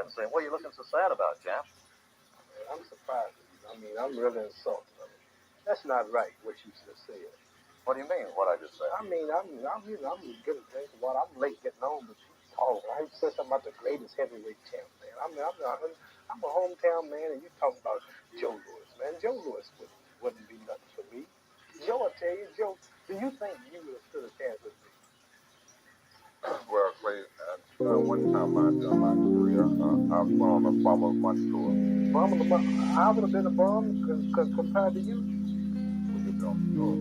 Wednesday. What are you looking so sad about, Jeff? I'm surprised. I mean, I'm really insulted. I mean, that's not right what you just said. What do you mean? What I just said? I mean, I'm getting a drink of water. I'm late getting home, but you talking. I said something about the greatest heavyweight champ, man. I'm a hometown man, and you talking about Joe Louis, man. Joe Louis wouldn't be nothing for me. Joe, I tell you, Joe, do you think you would have stood a chance with me? Well, Clay, one time during my career, I was on a Formula One tour. I would have been a bum because compared to you. Well, you don't know.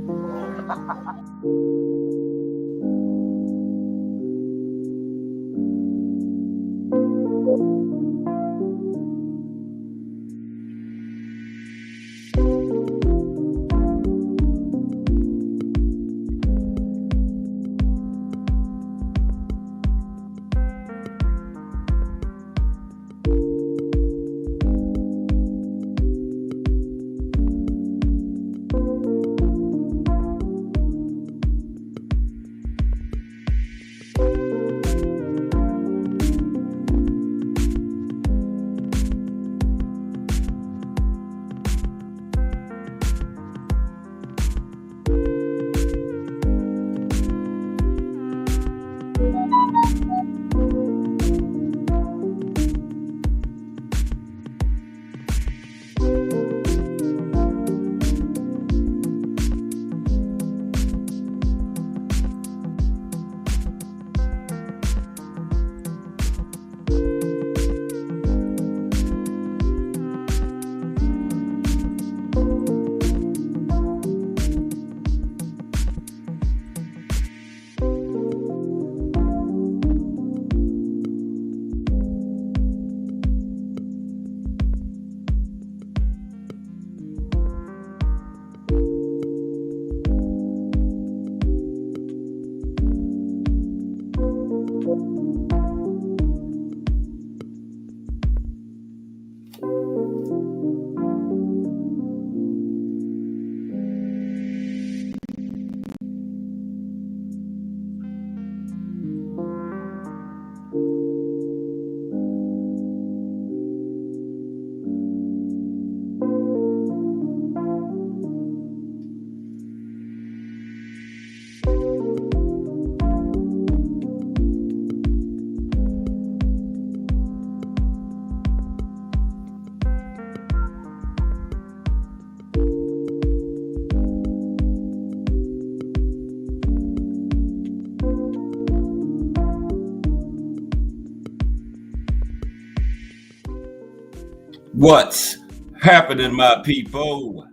What's happening, my people?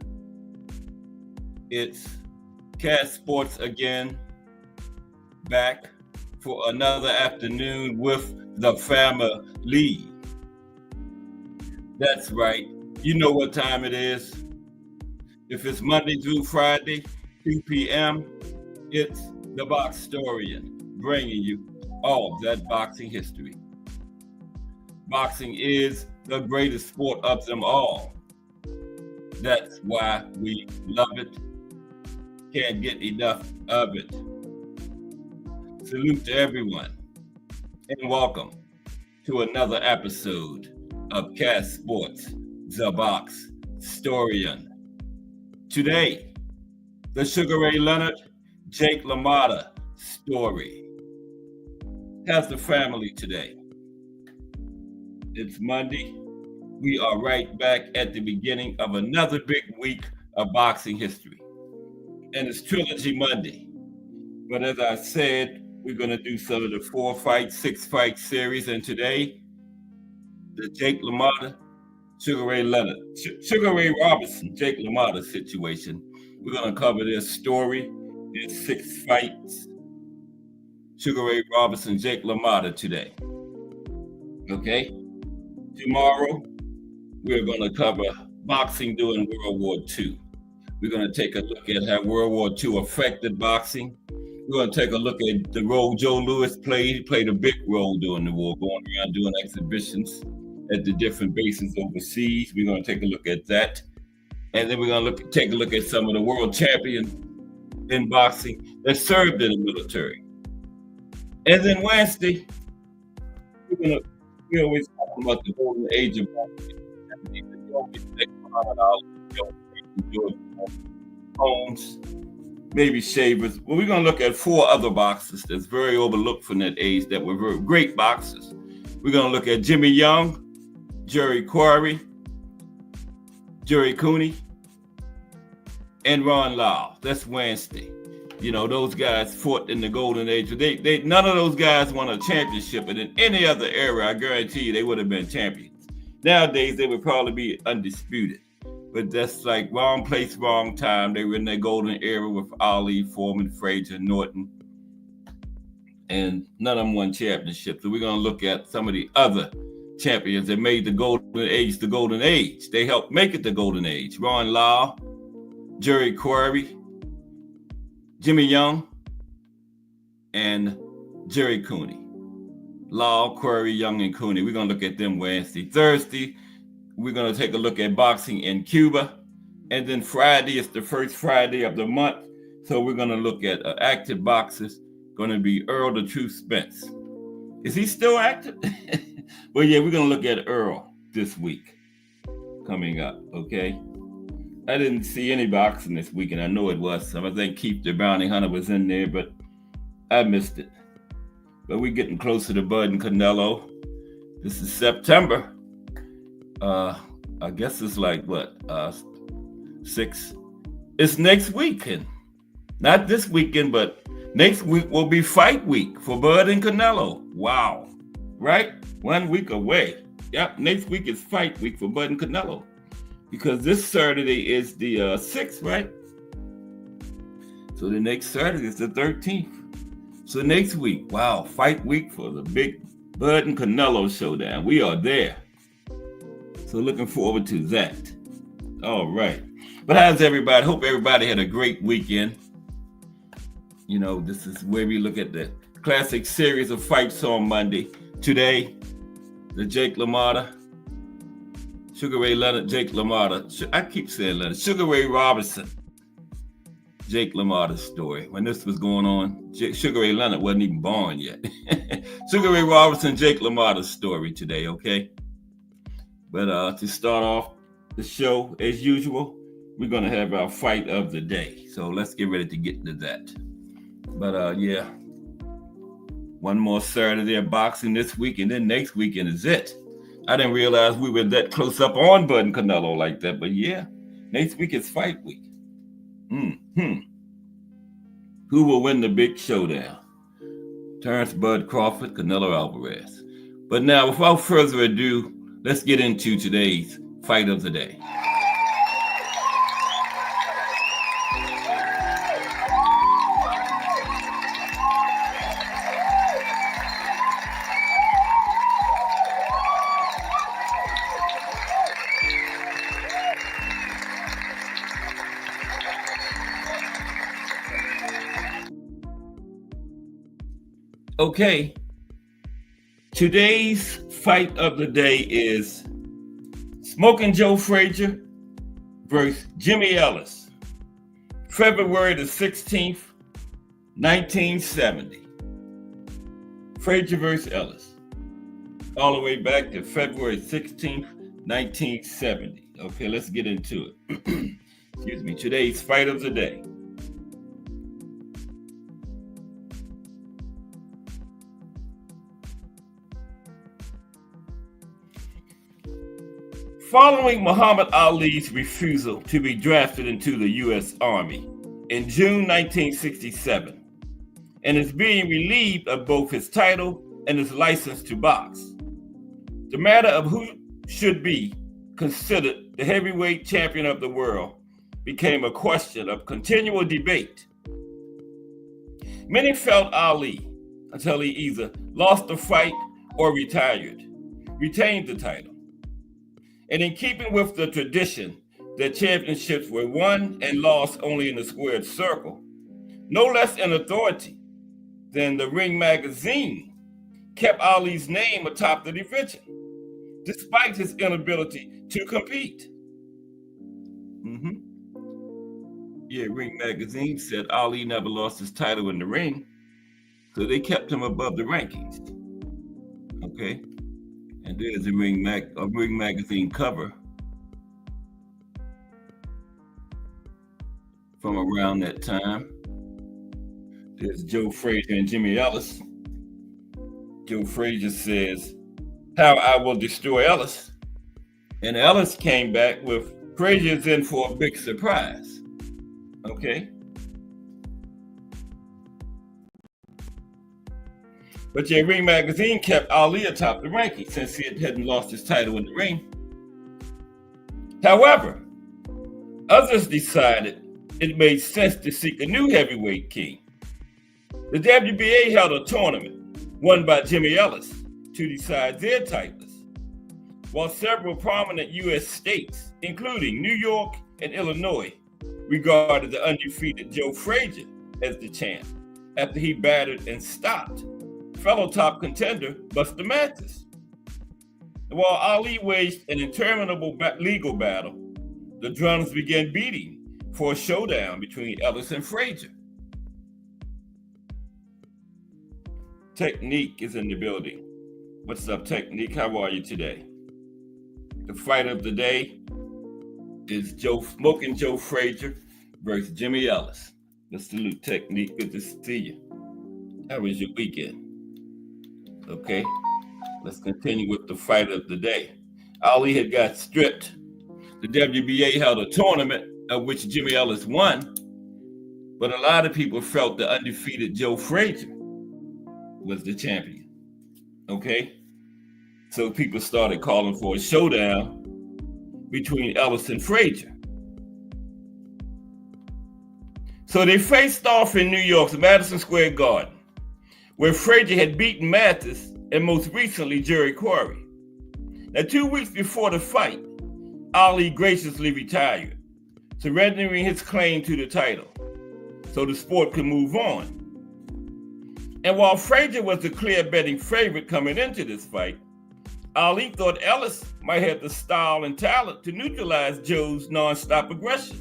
It's Cat Sports again, back for another afternoon with the family. That's right. You know what time it is. If it's Monday through Friday, 2 p.m., it's the Boxtorian, bringing you all that boxing history. Boxing is the greatest sport of them all. That's why we love it. Can't get enough of it. Salute to everyone and welcome to another episode of Cat Sports, the Boxtorian. Today, the Sugar Ray Leonard, Jake LaMotta story. How's the family today? It's Monday. We are right back at the beginning of another big week of boxing history. And it's Trilogy Monday. But as I said, we're going to do some of the 4-fight, 6-fight series. And today, the Jake LaMotta, Sugar Ray Leonard, Sugar Ray Robinson, Jake LaMotta situation. We're going to cover their story, their 6 fights. Sugar Ray Robinson, Jake LaMotta today. Okay? Tomorrow, we're going to cover boxing during World War II. We're going to take a look at how World War II affected boxing. We're going to take a look at the role Joe Louis played. He played a big role during the war, going around doing exhibitions at the different bases overseas. We're going to take a look at that. And then we're going to take a look at some of the world champions in boxing that served in the military. And then Wednesday, we always have about the golden age of boxing. You always think Muhammad Ali, George Holmes, maybe Shavers. Well, we're going to look at 4 other boxers that's very overlooked from that age that were very great boxers. We're going to look at Jimmy Young, Jerry Quarry, Jerry Cooney, and Ron Lyle. That's Wednesday. You know, those guys fought in the golden age. They none of those guys won a championship, and in any other era, I guarantee you, they would have been champions. Nowadays, they would probably be undisputed. But that's like wrong place, wrong time. They were in their golden era with Ali, Foreman, Frazier, Norton, and none of them won championships. So we're going to look at some of the other champions that made the golden age the golden age. They helped make it the golden age. Ron Lyle, Jerry Quarry, Jimmy Young, and Jerry Cooney. Lyle, Quarry, Young, and Cooney. We're going to look at them Wednesday. Thursday, we're going to take a look at boxing in Cuba. And then Friday is the first Friday of the month. So we're going to look at active boxers. Going to be Earl the Truth Spence. Is he still active? Well, yeah, we're going to look at Earl this week coming up, okay? I didn't see any boxing this week, and I know it was some. I think Keith the Bounty Hunter was in there, but I missed it. But we're getting closer to Bud and Canelo. This is September. I guess it's like, 6? It's next weekend. Not this weekend, but next week will be fight week for Bud and Canelo. Wow. Right? 1 week away. Yep, next week is fight week for Bud and Canelo. Because this Saturday is the 6th, right? So the next Saturday is the 13th. So next week, wow, fight week for the big Bud and Canelo showdown. We are there. So looking forward to that. All right. But how's everybody? Hope everybody had a great weekend. You know, this is where we look at the classic series of fights on Monday. Today, the Jake LaMotta, Sugar Ray Leonard, Jake LaMotta. I keep saying Leonard. Sugar Ray Robinson, Jake LaMotta's story. When this was going on, Sugar Ray Leonard wasn't even born yet. Sugar Ray Robinson, Jake LaMotta's story today, okay? But to start off the show, as usual, we're going to have our fight of the day. So let's get ready to get into that. But yeah, one more Saturday of boxing this week, and then next weekend is it. I didn't realize we were that close up on Bud and Canelo like that, but yeah, next week is fight week. Who will win the big showdown? Terrence Bud Crawford, Canelo Alvarez. But now, without further ado, let's get into today's fight of the day. Okay, today's fight of the day is Smoking Joe Frazier versus Jimmy Ellis, February the 16th, 1970. Frazier versus Ellis, all the way back to February 16th, 1970. Okay, let's get into it. Excuse me, today's fight of the day. Following Muhammad Ali's refusal to be drafted into the U.S. Army in June 1967, and is being relieved of both his title and his license to box, the matter of who should be considered the heavyweight champion of the world became a question of continual debate. Many felt Ali until he either lost the fight or retired, retained the title. And in keeping with the tradition that championships were won and lost only in the squared circle, no less an authority than the Ring magazine kept Ali's name atop the division, despite his inability to compete. Yeah, Ring magazine said Ali never lost his title in the ring, so they kept him above the rankings. Okay. And there's a Ring magazine cover from around that time. There's Joe Frazier and Jimmy Ellis. Joe Frazier says, "How I will destroy Ellis." And Ellis came back with, "Frazier's in for a big surprise." Okay. But yet Ring magazine kept Ali atop the ranking since he hadn't lost his title in the ring. However, others decided it made sense to seek a new heavyweight king. The WBA held a tournament won by Jimmy Ellis to decide their titles, while several prominent U.S. states, including New York and Illinois, regarded the undefeated Joe Frazier as the champ after he battered and stopped fellow top contender Buster Mathis. And while Ali waged an interminable legal battle, the drums began beating for a showdown between Ellis and Frazier. Technique is in the building. What's up, Technique? How are you today? The fight of the day is Smoking Joe Frazier versus Jimmy Ellis. Let's salute, Technique. Good to see you. How was your weekend? Okay, let's continue with the fight of the day. Ali had got stripped. The WBA held a tournament of which Jimmy Ellis won, but a lot of people felt the undefeated Joe Frazier was the champion. Okay, so people started calling for a showdown between Ellis and Frazier. So they faced off in New York's Madison Square Garden, where Frazier had beaten Mathis and most recently Jerry Quarry. Now, 2 weeks before the fight, Ali graciously retired, surrendering his claim to the title so the sport could move on. And while Frazier was the clear betting favorite coming into this fight, Ali thought Ellis might have the style and talent to neutralize Joe's nonstop aggression,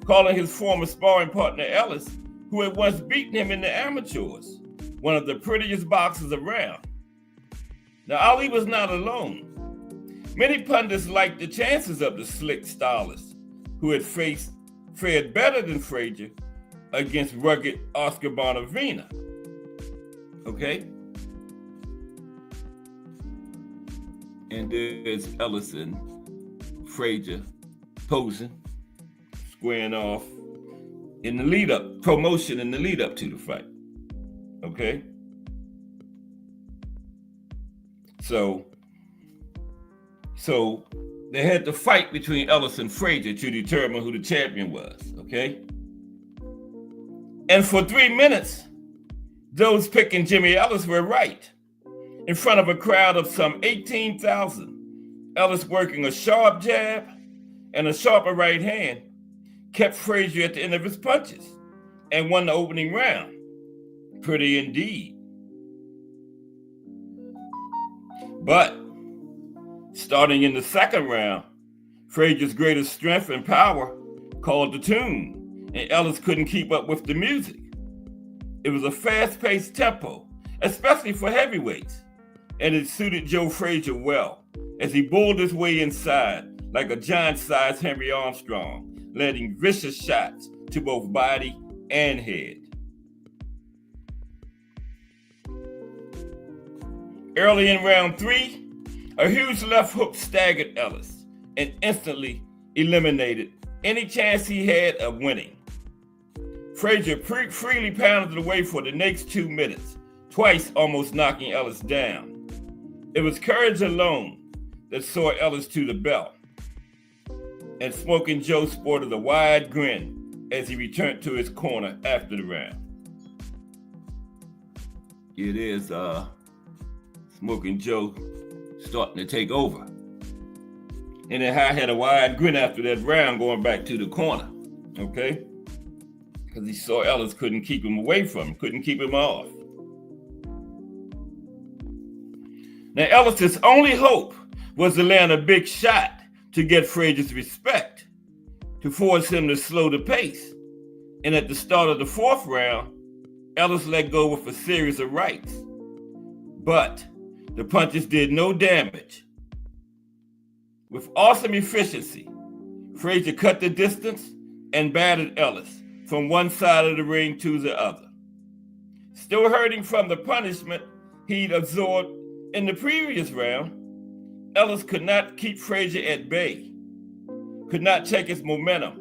calling his former sparring partner Ellis, who had once beaten him in the amateurs, one of the prettiest boxers around. Now, Ali was not alone. Many pundits liked the chances of the slick stylist, who had fared better than Frazier against rugged Oscar Bonavena. Okay? And there's Ellis and Frazier posing, squaring off in the lead up, promotion in the lead up to the fight. Okay? So they had the fight between Ellis and Frazier to determine who the champion was, okay? And for 3 minutes, those picking Jimmy Ellis were right. In front of a crowd of some 18,000, Ellis, working a sharp jab and a sharper right hand, kept Frazier at the end of his punches and won the opening round. Pretty indeed. But starting in the second round, Frazier's greatest strength and power called the tune, and Ellis couldn't keep up with the music. It was a fast-paced tempo, especially for heavyweights, and it suited Joe Frazier well as he bulled his way inside like a giant-sized Henry Armstrong, landing vicious shots to both body and head. Early in round 3, a huge left hook staggered Ellis and instantly eliminated any chance he had of winning. Frazier freely pounded away for the next 2 minutes, twice almost knocking Ellis down. It was courage alone that saw Ellis to the belt, and Smoking Joe sported a wide grin as he returned to his corner after the round. It is Smoking Joe starting to take over. And then I had a wide grin after that round going back to the corner, okay? Because he saw Ellis couldn't keep him away from him, couldn't keep him off. Now, Ellis's only hope was to land a big shot to get Frazier's respect, to force him to slow the pace. And at the start of the 4th round, Ellis let go with a series of rights. But The punches did no damage. With awesome efficiency, Frazier cut the distance and battered Ellis from one side of the ring to the other. Still hurting from the punishment he'd absorbed in the previous round, Ellis could not keep Frazier at bay, could not check his momentum,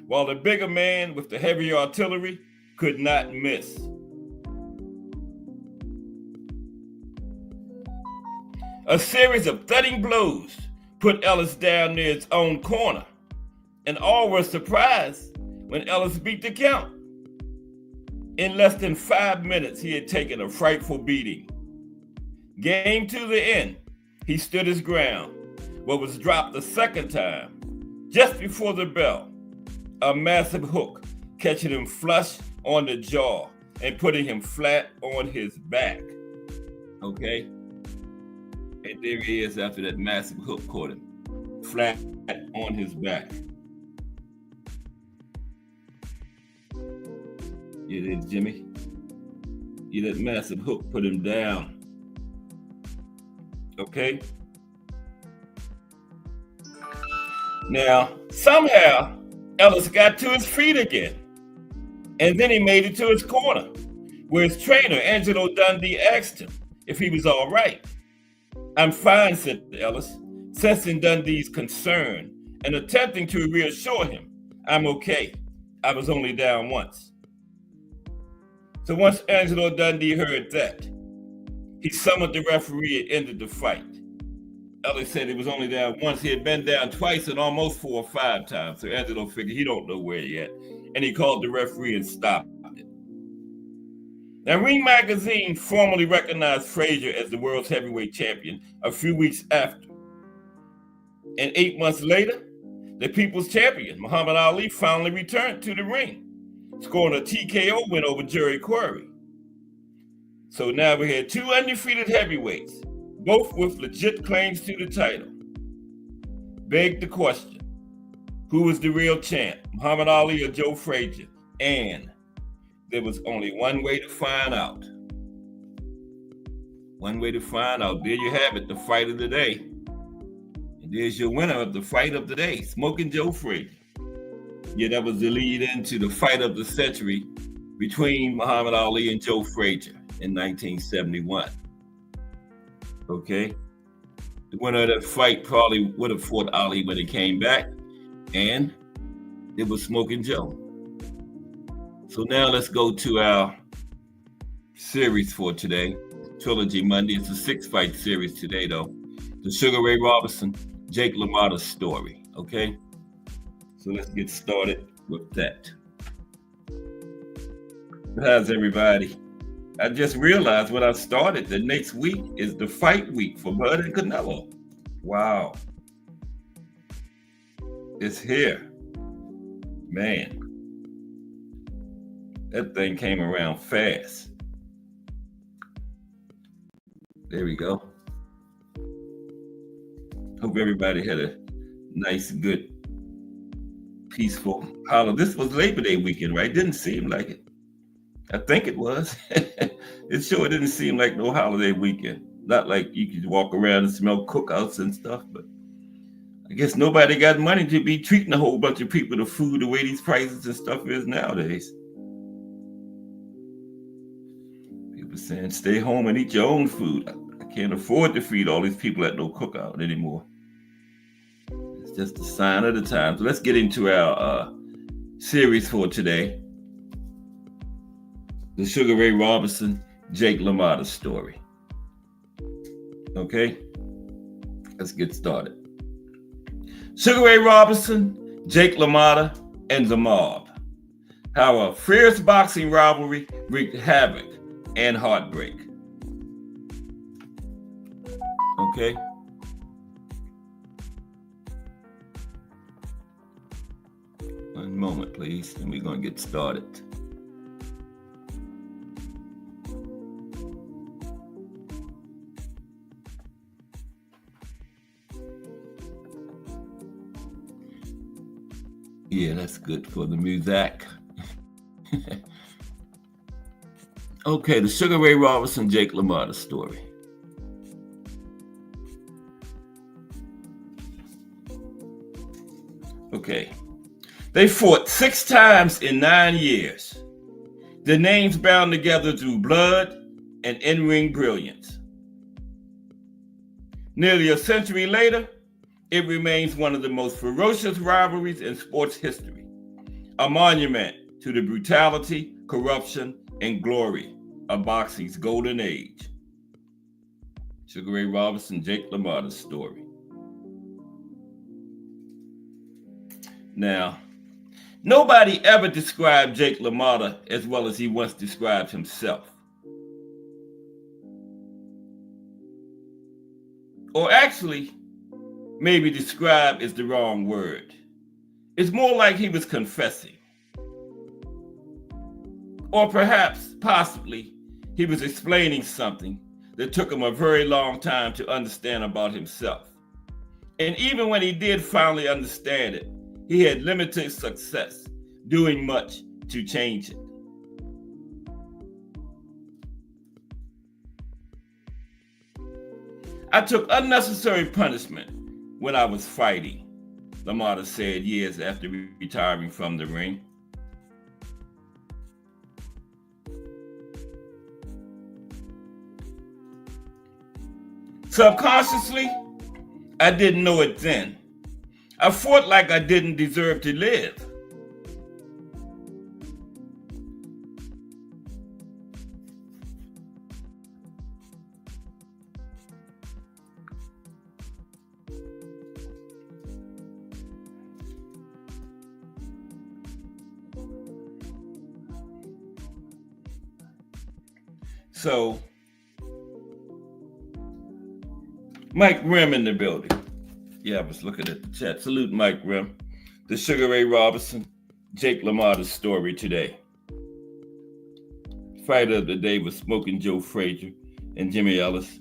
while the bigger man with the heavier artillery could not miss. A series of thudding blows put Ellis down near his own corner, and all were surprised when Ellis beat the count. In less than 5 minutes, he had taken a frightful beating. Game to the end, he stood his ground, but was dropped the second time, just before the bell, a massive hook catching him flush on the jaw and putting him flat on his back. Okay? And there he is after that massive hook caught him, flat on his back. You did, Jimmy. That massive hook put him down. Okay? Now, somehow, Ellis got to his feet again. And then he made it to his corner, where his trainer, Angelo Dundee, asked him if he was all right. "I'm fine," said Ellis, sensing Dundee's concern and attempting to reassure him. "I'm okay. I was only down once." So once Angelo Dundee heard that, he summoned the referee and ended the fight. Ellis said he was only down once. He had been down twice and almost 4 or 5 times. So Angelo figured he don't know where yet. And he called the referee and stopped it. Now, Ring Magazine formally recognized Frazier as the world's heavyweight champion a few weeks after. And 8 months later, the people's champion, Muhammad Ali, finally returned to the ring, scoring a TKO win over Jerry Quarry. So now we had 2 undefeated heavyweights, both with legit claims to the title. Beg the question, who was the real champ, Muhammad Ali or Joe Frazier? And there was only one way to find out. One way to find out. There you have it, the fight of the day. And there's your winner of the fight of the day, Smoking Joe Frazier. Yeah, that was the lead into the fight of the century between Muhammad Ali and Joe Frazier in 1971. Okay? The winner of that fight probably would have fought Ali when he came back, and it was Smoking Joe. So now let's go to our series for today, Trilogy Monday. It's a 6-fight series today, though. The Sugar Ray Robinson, Jake LaMotta story, okay? So let's get started with that. How's everybody? I just realized when I started, the next week is the fight week for Bud and Canelo. Wow. It's here. Man. That thing came around fast. There we go. Hope everybody had a nice, good, peaceful holiday. This was Labor Day weekend, right? Didn't seem like it. I think it was. It sure didn't seem like no holiday weekend. Not like you could walk around and smell cookouts and stuff, but I guess nobody got money to be treating a whole bunch of people to food the way these prices and stuff is nowadays. People saying, stay home and eat your own food. I can't afford to feed all these people at no cookout anymore. It's just a sign of the times. So let's get into our series for today. The Sugar Ray Robinson, Jake LaMotta story. Okay, let's get started. Sugar Ray Robinson, Jake LaMotta, and the Mob. How a fierce boxing rivalry wreaked havoc and heartbreak. Okay. One moment, please, and we're going to get started. Yeah, that's good for the music. Okay, the Sugar Ray Robinson, Jake LaMotta story. Okay. They fought 6 times in 9 years. Their names bound together through blood and in-ring brilliance. Nearly a century later, it remains one of the most ferocious rivalries in sports history, a monument to the brutality, corruption, and glory of boxing's golden age. Sugar Ray Robinson, Jake LaMotta's story. Now, nobody ever described Jake LaMotta as well as he once described himself. Or actually, maybe describe is the wrong word. It's more like he was confessing. Or perhaps, possibly, he was explaining something that took him a very long time to understand about himself. And even when he did finally understand it, he had limited success doing much to change it. I took unnecessary punishment when I was fighting, Lamotta said years after retiring from the ring. Subconsciously, I didn't know it then. I fought like I didn't deserve to live. So, Mike Rim in the building. Yeah, I was looking at the chat. Salute Mike Rim. The Sugar Ray Robinson, Jake LaMotta's story today. Fighter of the day was Smoking Joe Frazier and Jimmy Ellis.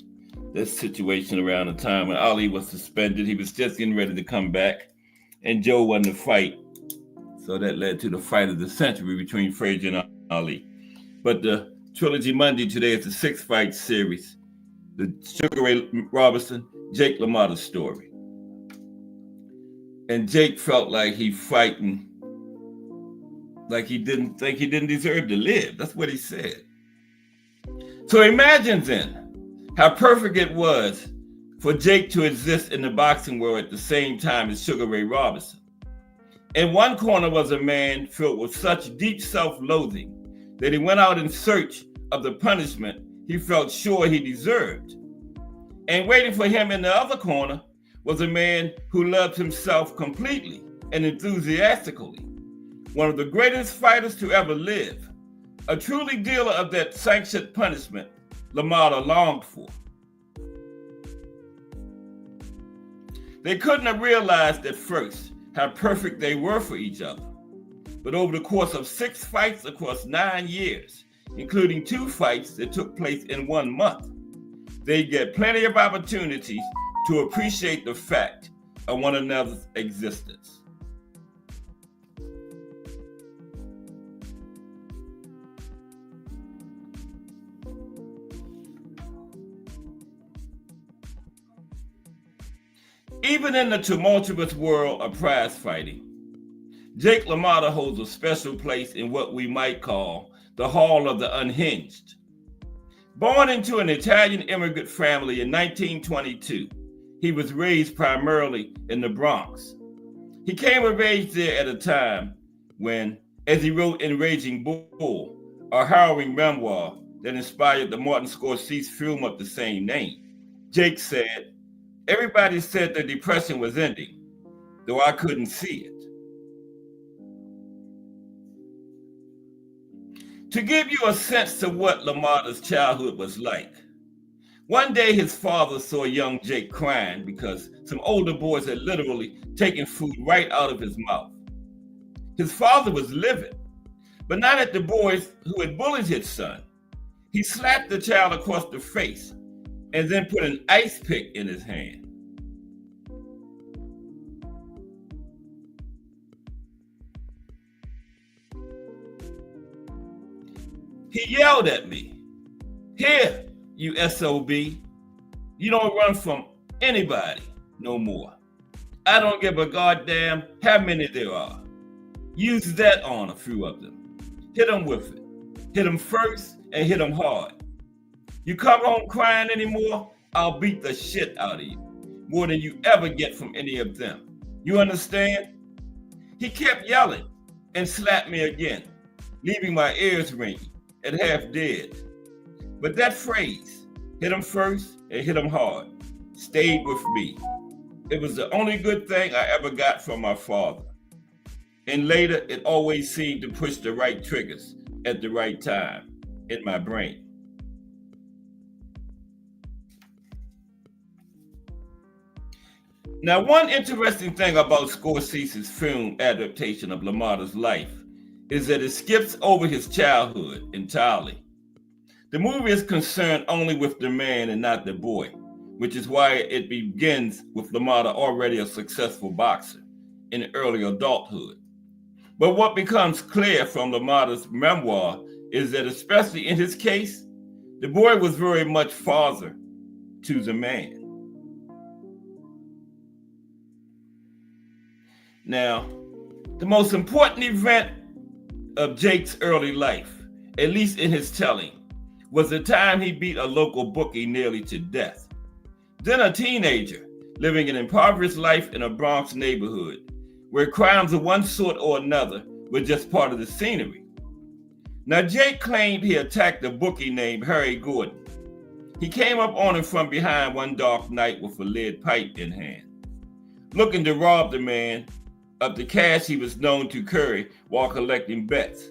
That situation around the time when Ali was suspended, he was just getting ready to come back, and Joe won the fight. So that led to the fight of the century between Frazier and Ali. But the Trilogy Monday today is the 6-fight series. The Sugar Ray Robinson, Jake LaMotta's story. And Jake felt like he fighting like he didn't think he didn't deserve to live. That's what he said. So imagine then how perfect it was for Jake to exist in the boxing world at the same time as Sugar Ray Robinson. In one corner was a man filled with such deep self-loathing that he went out in search of the punishment he felt sure he deserved. And waiting for him in the other corner was a man who loved himself completely and enthusiastically, one of the greatest fighters to ever live, a truly dealer of that sanctioned punishment LaMotta longed for. They couldn't have realized at first how perfect they were for each other. But over the course of 6 fights across 9 years, including 2 fights that took place in 1 month, they get plenty of opportunities to appreciate the fact of one another's existence. Even in the tumultuous world of prize fighting, Jake LaMotta holds a special place in what we might call the Hall of the Unhinged. Born into an Italian immigrant family in 1922, he was raised primarily in the Bronx. He came of age there at a time when, as he wrote in Raging Bull, a harrowing memoir that inspired the Martin Scorsese film of the same name, Jake said, "Everybody said the Depression was ending, though I couldn't see it." To give you a sense of what LaMotta's childhood was like, one day his father saw young Jake crying because some older boys had literally taken food right out of his mouth. His father was livid, but not at the boys who had bullied his son. He slapped the child across the face and then put an ice pick in his hand. He yelled at me, "Here, you SOB, you don't run from anybody no more." I don't give a goddamn how many there are. Use that on a few of them. Hit them with it. Hit them first and hit them hard. You come home crying anymore, I'll beat the shit out of you. More than you ever get from any of them. You understand? He kept yelling and slapped me again, leaving my ears ringing and half dead. But that phrase, hit him first and hit him hard, stayed with me. It was the only good thing I ever got from my father. And later, it always seemed to push the right triggers at the right time in my brain. Now, one interesting thing about Scorsese's film adaptation of Lamotta's life is that it skips over his childhood entirely. The movie is concerned only with the man and not the boy, which is why it begins with Lamotta already a successful boxer in early adulthood. But what becomes clear from Lamotta's memoir is that, especially in his case, the boy was very much father to the man. Now, the most important event of Jake's early life, at least in his telling, was the time he beat a local bookie nearly to death. Then a teenager, living an impoverished life in a Bronx neighborhood, where crimes of one sort or another were just part of the scenery. Now, Jake claimed he attacked a bookie named Harry Gordon. He came up on him from behind one dark night with a lead pipe in hand, looking to rob the man of the cash he was known to carry while collecting bets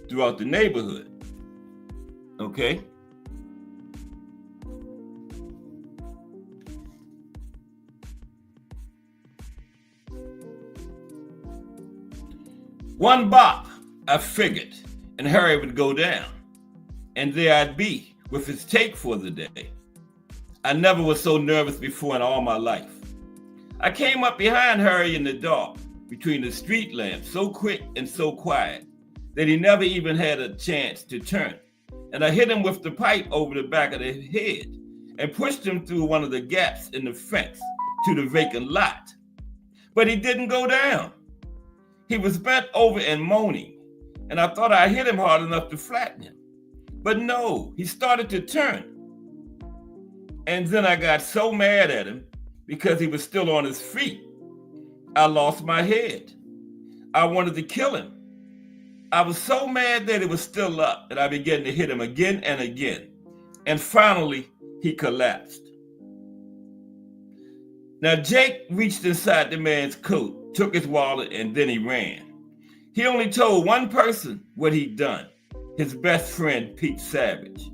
throughout the neighborhood. Okay? One bop, I figured, and Harry would go down. And there I'd be with his take for the day. I never was so nervous before in all my life. I came up behind Harry in the dark, between the street lamps, so quick and so quiet that he never even had a chance to turn. And I hit him with the pipe over the back of the head and pushed him through one of the gaps in the fence to the vacant lot. But he didn't go down. He was bent over and moaning, and I thought I hit him hard enough to flatten him. But no, he started to turn. And then I got so mad at him because he was still on his feet. I lost my head. I wanted to kill him. I was so mad that it was still up that I began to hit him again and again. And finally, he collapsed. Now, Jake reached inside the man's coat, took his wallet, and then he ran. He only told one person what he'd done, his best friend, Pete Savage,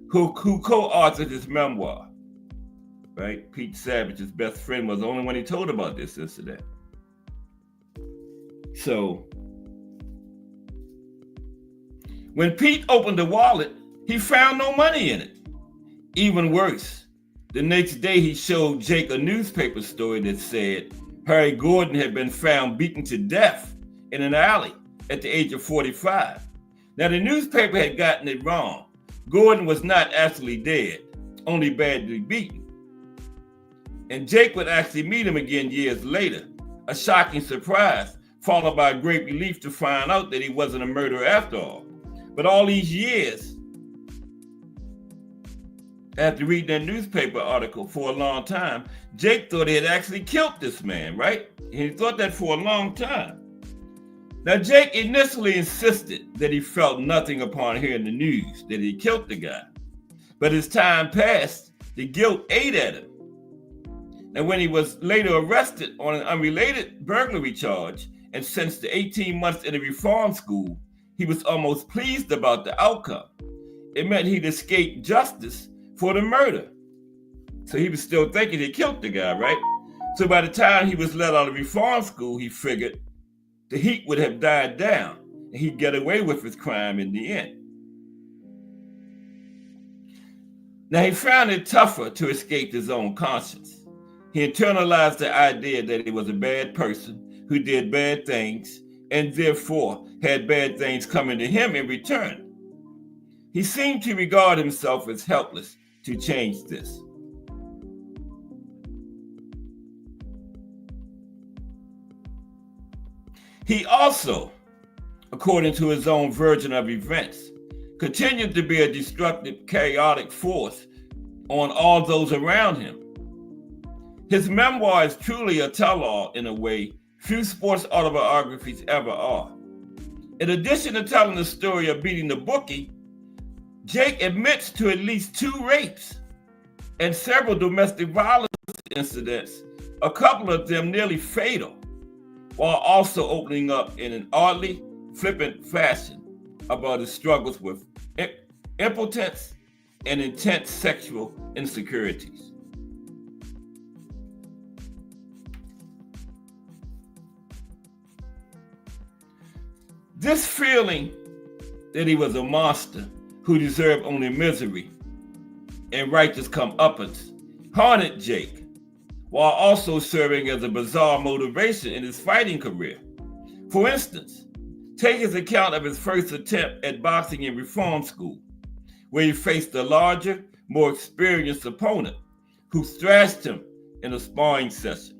who co-authored his memoir. Right? Pete Savage's best friend was the only one he told about this incident. So, when Pete opened the wallet, he found no money in it. Even worse, the next day he showed Jake a newspaper story that said Harry Gordon had been found beaten to death in an alley at the age of 45. Now, the newspaper had gotten it wrong. Gordon was not actually dead, only badly beaten. And Jake would actually meet him again years later, a shocking surprise, followed by a great relief to find out that he wasn't a murderer after all. But all these years, after reading that newspaper article for a long time, Jake thought he had actually killed this man, right? And he thought that for a long time. Now, Jake initially insisted that he felt nothing upon hearing the news that he killed the guy. But as time passed, the guilt ate at him. And when he was later arrested on an unrelated burglary charge and sentenced to 18 months in a reform school, he was almost pleased about the outcome. It meant he'd escaped justice for the murder. So he was still thinking he killed the guy, right? So by the time he was let out of reform school, he figured the heat would have died down and he'd get away with his crime in the end. Now, he found it tougher to escape his own conscience. He internalized the idea that he was a bad person who did bad things and therefore had bad things coming to him in return. He seemed to regard himself as helpless to change this. He also, according to his own version of events, continued to be a destructive, chaotic force on all those around him. His memoir is truly a tell-all in a way few sports autobiographies ever are. In addition to telling the story of beating the bookie, Jake admits to at least 2 rapes and several domestic violence incidents, a couple of them nearly fatal, while also opening up in an oddly flippant fashion about his struggles with impotence and intense sexual insecurities. This feeling that he was a monster who deserved only misery and righteous comeuppance haunted Jake, while also serving as a bizarre motivation in his fighting career. For instance, take his account of his first attempt at boxing in reform school, where he faced a larger, more experienced opponent who thrashed him in a sparring session.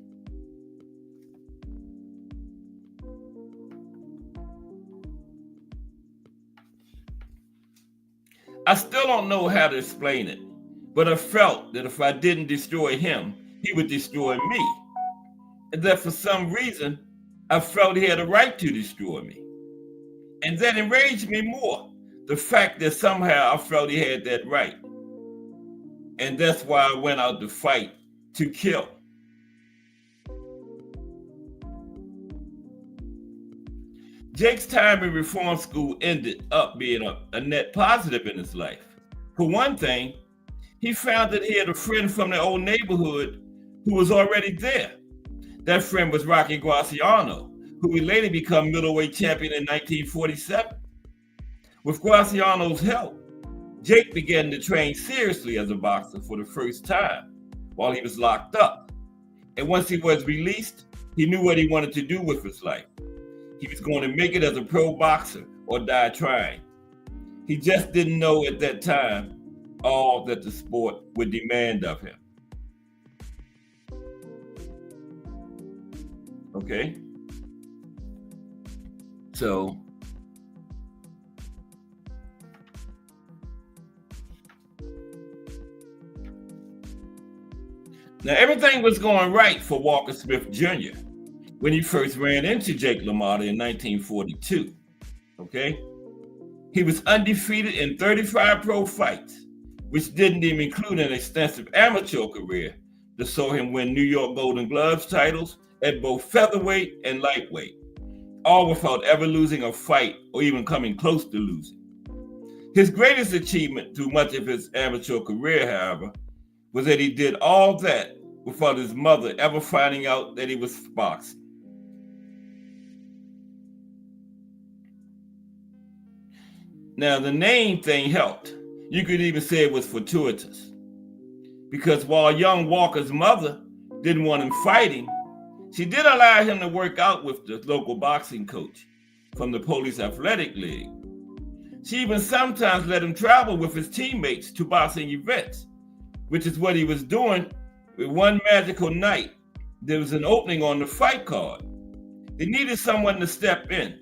I still don't know how to explain it, but I felt that if I didn't destroy him, he would destroy me. And that for some reason, I felt he had a right to destroy me. And that enraged me more, the fact that somehow I felt he had that right. And that's why I went out to fight, to kill. Jake's time in reform school ended up being a net positive in his life. For one thing, he found that he had a friend from the old neighborhood who was already there. That friend was Rocky Graciano, who would later become middleweight champion in 1947. With Graciano's help, Jake began to train seriously as a boxer for the first time while he was locked up. And once he was released, he knew what he wanted to do with his life. He was going to make it as a pro boxer or die trying. He just didn't know at that time all that the sport would demand of him. Okay? So, now everything was going right for Walker Smith Jr. when he first ran into Jake LaMotta in 1942, okay? He was undefeated in 35 pro fights, which didn't even include an extensive amateur career that saw him win New York Golden Gloves titles at both featherweight and lightweight, all without ever losing a fight or even coming close to losing. His greatest achievement through much of his amateur career, however, was that he did all that without his mother ever finding out that he was boxing. Now, the name thing helped. You could even say it was fortuitous. Because while young Walker's mother didn't want him fighting, she did allow him to work out with the local boxing coach from the Police Athletic League. She even sometimes let him travel with his teammates to boxing events, which is what he was doing with one magical night. There was an opening on the fight card. They needed someone to step in,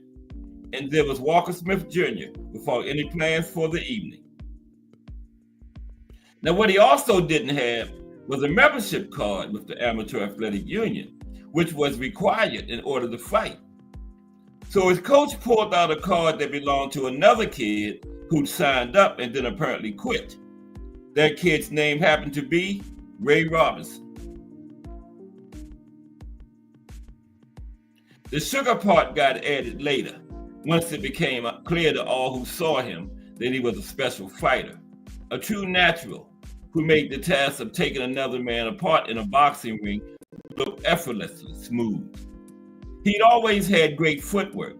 and there was Walker Smith Jr. without any plans for the evening. Now, what he also didn't have was a membership card with the Amateur Athletic Union, which was required in order to fight. So his coach pulled out a card that belonged to another kid who'd signed up and then apparently quit. That kid's name happened to be Ray Robinson. The sugar part got added later, once it became clear to all who saw him that he was a special fighter, a true natural who made the task of taking another man apart in a boxing ring look effortlessly smooth. He'd always had great footwork.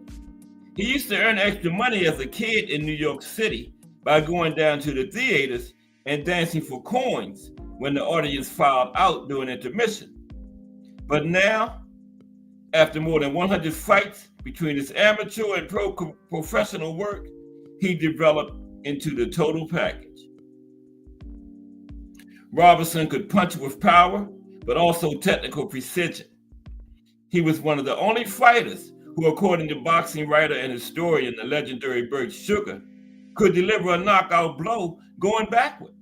He used to earn extra money as a kid in New York City by going down to the theaters and dancing for coins when the audience filed out during intermission. But now, after more than 100 fights between his amateur and professional work, he developed into the total package. Robinson could punch with power, but also technical precision. He was one of the only fighters who, according to boxing writer and historian, the legendary Burt Sugar, could deliver a knockout blow going backward.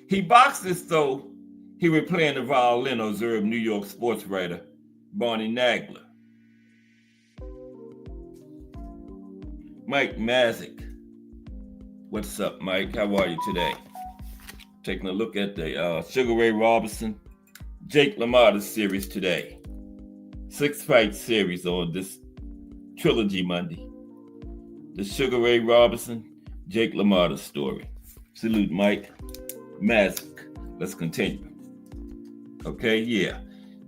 He boxed as though he were playing the violin, observed New York sports writer Barney Nagler. Mike Mazik. What's up, Mike? How are you today? Taking a look at the Sugar Ray Robinson, Jake LaMotta series today. 6-fight series on this trilogy Monday. The Sugar Ray Robinson, Jake LaMotta story. Salute, Mike Mazik. Let's continue. Okay, yeah.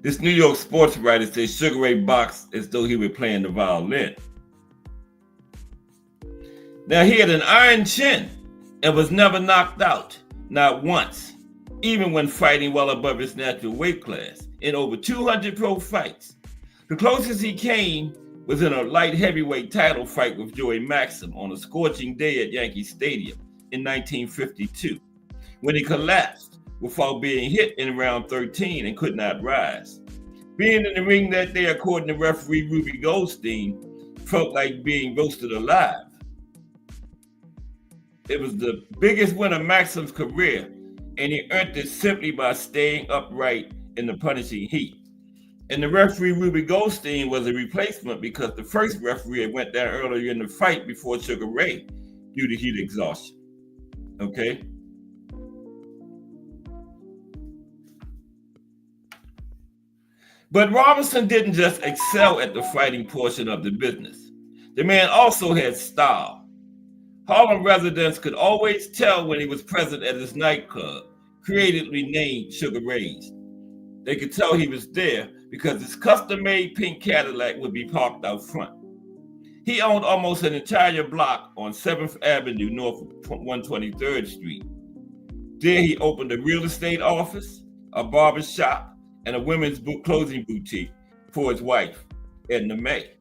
This New York sports writer says Sugar Ray boxed as though he were playing the violin. Now, he had an iron chin and was never knocked out, not once, even when fighting well above his natural weight class in over 200 pro fights. The closest he came was in a light heavyweight title fight with Joey Maxim on a scorching day at Yankee Stadium in 1952, when he collapsed without being hit in round 13 and could not rise. Being in the ring that day, according to referee Ruby Goldstein, felt like being roasted alive. It was the biggest win of Maxim's career, and he earned it simply by staying upright in the punishing heat. And the referee Ruby Goldstein was a replacement because the first referee had went down earlier in the fight before Sugar Ray due to heat exhaustion. Okay? But Robinson didn't just excel at the fighting portion of the business. The man also had style. Harlem residents could always tell when he was present at his nightclub, creatively named Sugar Ray's. They could tell he was there because his custom-made pink Cadillac would be parked out front. He owned almost an entire block on 7th Avenue north of 123rd Street. There he opened a real estate office, a barber shop, and a women's clothing boutique for his wife, Edna May.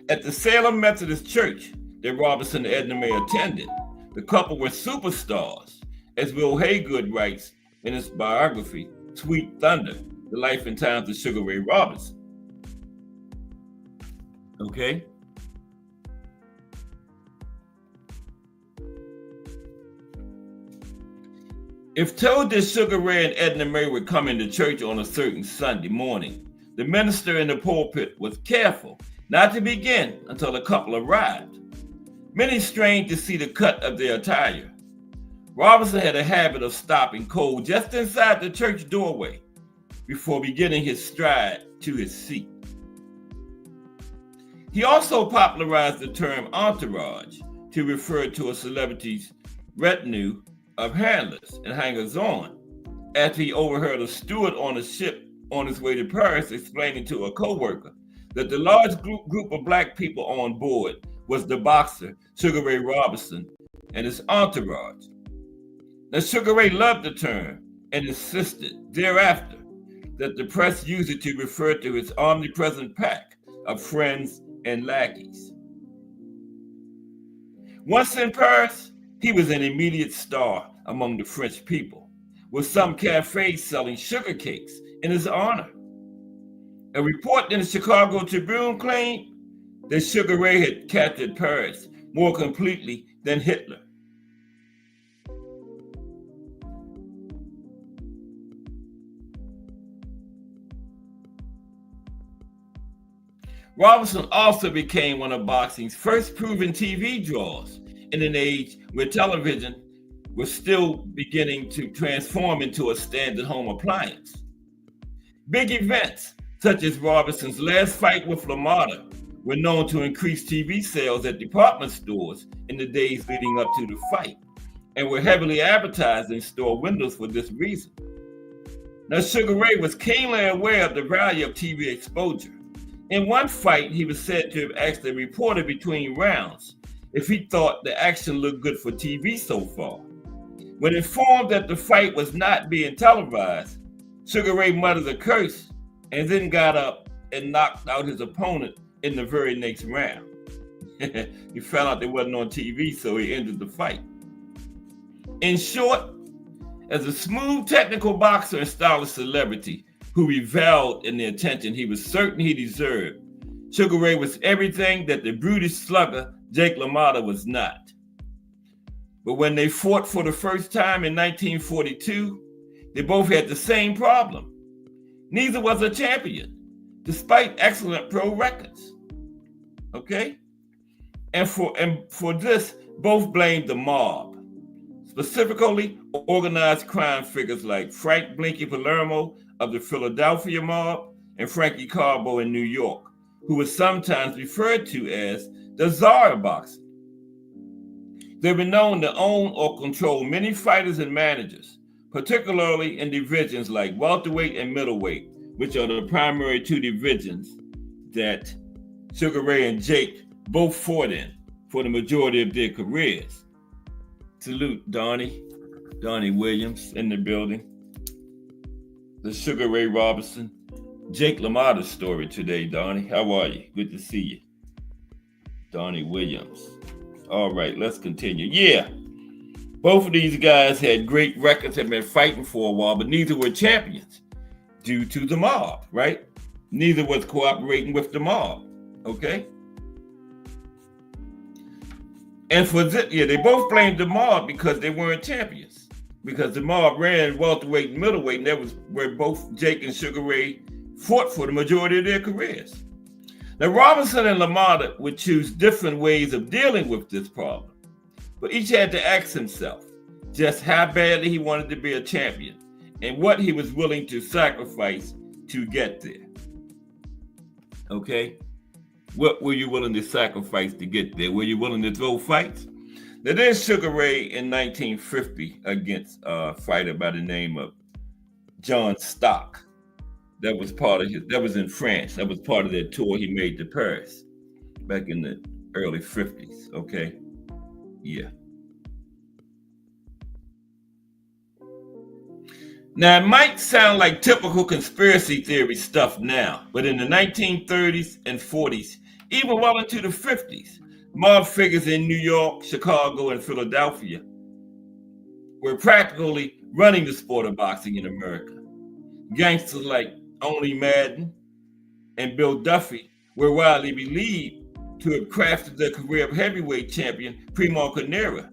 At the Salem Methodist Church that Robinson and Edna May attended, the couple were superstars, as Will Haygood writes in his biography, Sweet Thunder, The Life and Times of Sugar Ray Robinson. Okay? If told that Sugar Ray and Edna May were coming to church on a certain Sunday morning, the minister in the pulpit was careful not to begin until the couple arrived. Many strained to see the cut of their attire. Robinson had a habit of stopping cold just inside the church doorway before beginning his stride to his seat. He also popularized the term entourage to refer to a celebrity's retinue of handlers and hangers-on, after he overheard a steward on a ship on his way to Paris explaining to a co-worker that the large group of black people on board was the boxer Sugar Ray Robinson and his entourage. Now, Sugar Ray loved the term and insisted thereafter that the press use it to refer to his omnipresent pack of friends and lackeys. Once in Paris, he was an immediate star among the French people, with some cafes selling sugar cakes in his honor. A report in the Chicago Tribune claimed that Sugar Ray had captured Paris more completely than Hitler. Robinson also became one of boxing's first proven TV draws in an age where television was still beginning to transform into a standard home appliance. Big events, such as Robinson's last fight with Lamotta, were known to increase TV sales at department stores in the days leading up to the fight, and were heavily advertised in store windows for this reason. Now, Sugar Ray was keenly aware of the value of TV exposure. In one fight, he was said to have asked a reporter between rounds if he thought the action looked good for TV so far. When informed that the fight was not being televised, Sugar Ray muttered a curse and then got up and knocked out his opponent in the very next round. He found out they wasn't on TV, so he ended the fight. In short, As a smooth technical boxer and stylish celebrity who reveled in the attention he was certain he deserved, Sugar Ray was everything that the brutish slugger Jake LaMotta was not. But when they fought for the first time in 1942, they both had the same problem. Neither was a champion, despite excellent pro records. Okay? And for this, both blamed the mob, specifically organized crime figures like Frank Blinky Palermo of the Philadelphia mob and Frankie Carbo in New York, who was sometimes referred to as the Czar of boxing. They were known to own or control many fighters and managers, particularly in divisions like welterweight and middleweight, which are the primary two divisions that Sugar Ray and Jake both fought in for the majority of their careers. Salute Donnie Williams in the building. The Sugar Ray Robinson, Jake LaMotta's story today, Donnie. How are you? Good to see you. Donnie Williams. All right, let's continue. Yeah, both of these guys had great records, had been fighting for a while, but neither were champions due to the mob, right? Neither was cooperating with the mob, okay? And for this, they both blamed the mob because they weren't champions. Because the mob ran welterweight and middleweight, and that was where both Jake and Sugar Ray fought for the majority of their careers. Now, Robinson and LaMotta would choose different ways of dealing with this problem, but each had to ask himself just how badly he wanted to be a champion and what he was willing to sacrifice to get there. Okay? What were you willing to sacrifice to get there? Were you willing to throw fights? Now, there's Sugar Ray in 1950 against a fighter by the name of John Stock. That was that was in France. That was part of their tour he made to Paris back in the early 50s, okay? Yeah. Now, it might sound like typical conspiracy theory stuff now, but in the 1930s and 40s, even well into the 50s, mob figures in New York, Chicago, and Philadelphia were practically running the sport of boxing in America. Gangsters like Only Madden and Bill Duffy were widely believed to have crafted the career of heavyweight champion Primo Carnera,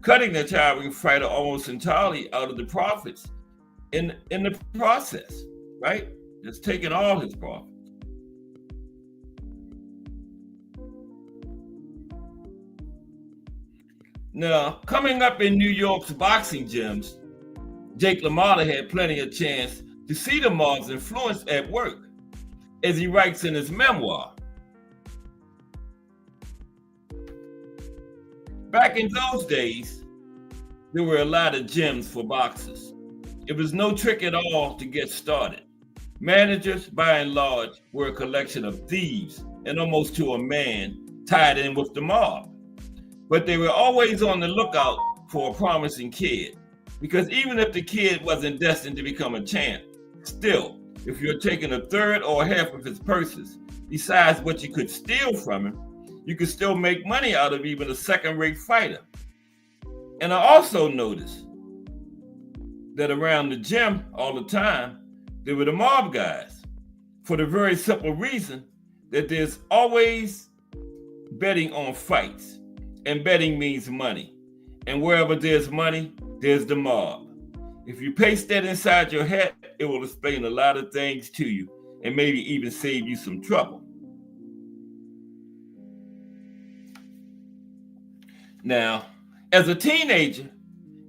cutting the towering fighter almost entirely out of the profits in the process, right? Just taking all his profits. Now, coming up in New York's boxing gyms, Jake LaMotta had plenty of chance to see the mob's influence at work, as he writes in his memoir. Back in those days, there were a lot of gyms for boxers. It was no trick at all to get started. Managers, by and large, were a collection of thieves and almost to a man tied in with the mob. But they were always on the lookout for a promising kid, because even if the kid wasn't destined to become a champ, still, if you're taking a third or half of his purses, besides what you could steal from him, you could still make money out of even a second-rate fighter. And I also noticed that around the gym all the time, there were the mob guys, for the very simple reason that there's always betting on fights, and betting means money. And wherever there's money, there's the mob. If you paste that inside your head, it will explain a lot of things to you and maybe even save you some trouble. Now, as a teenager,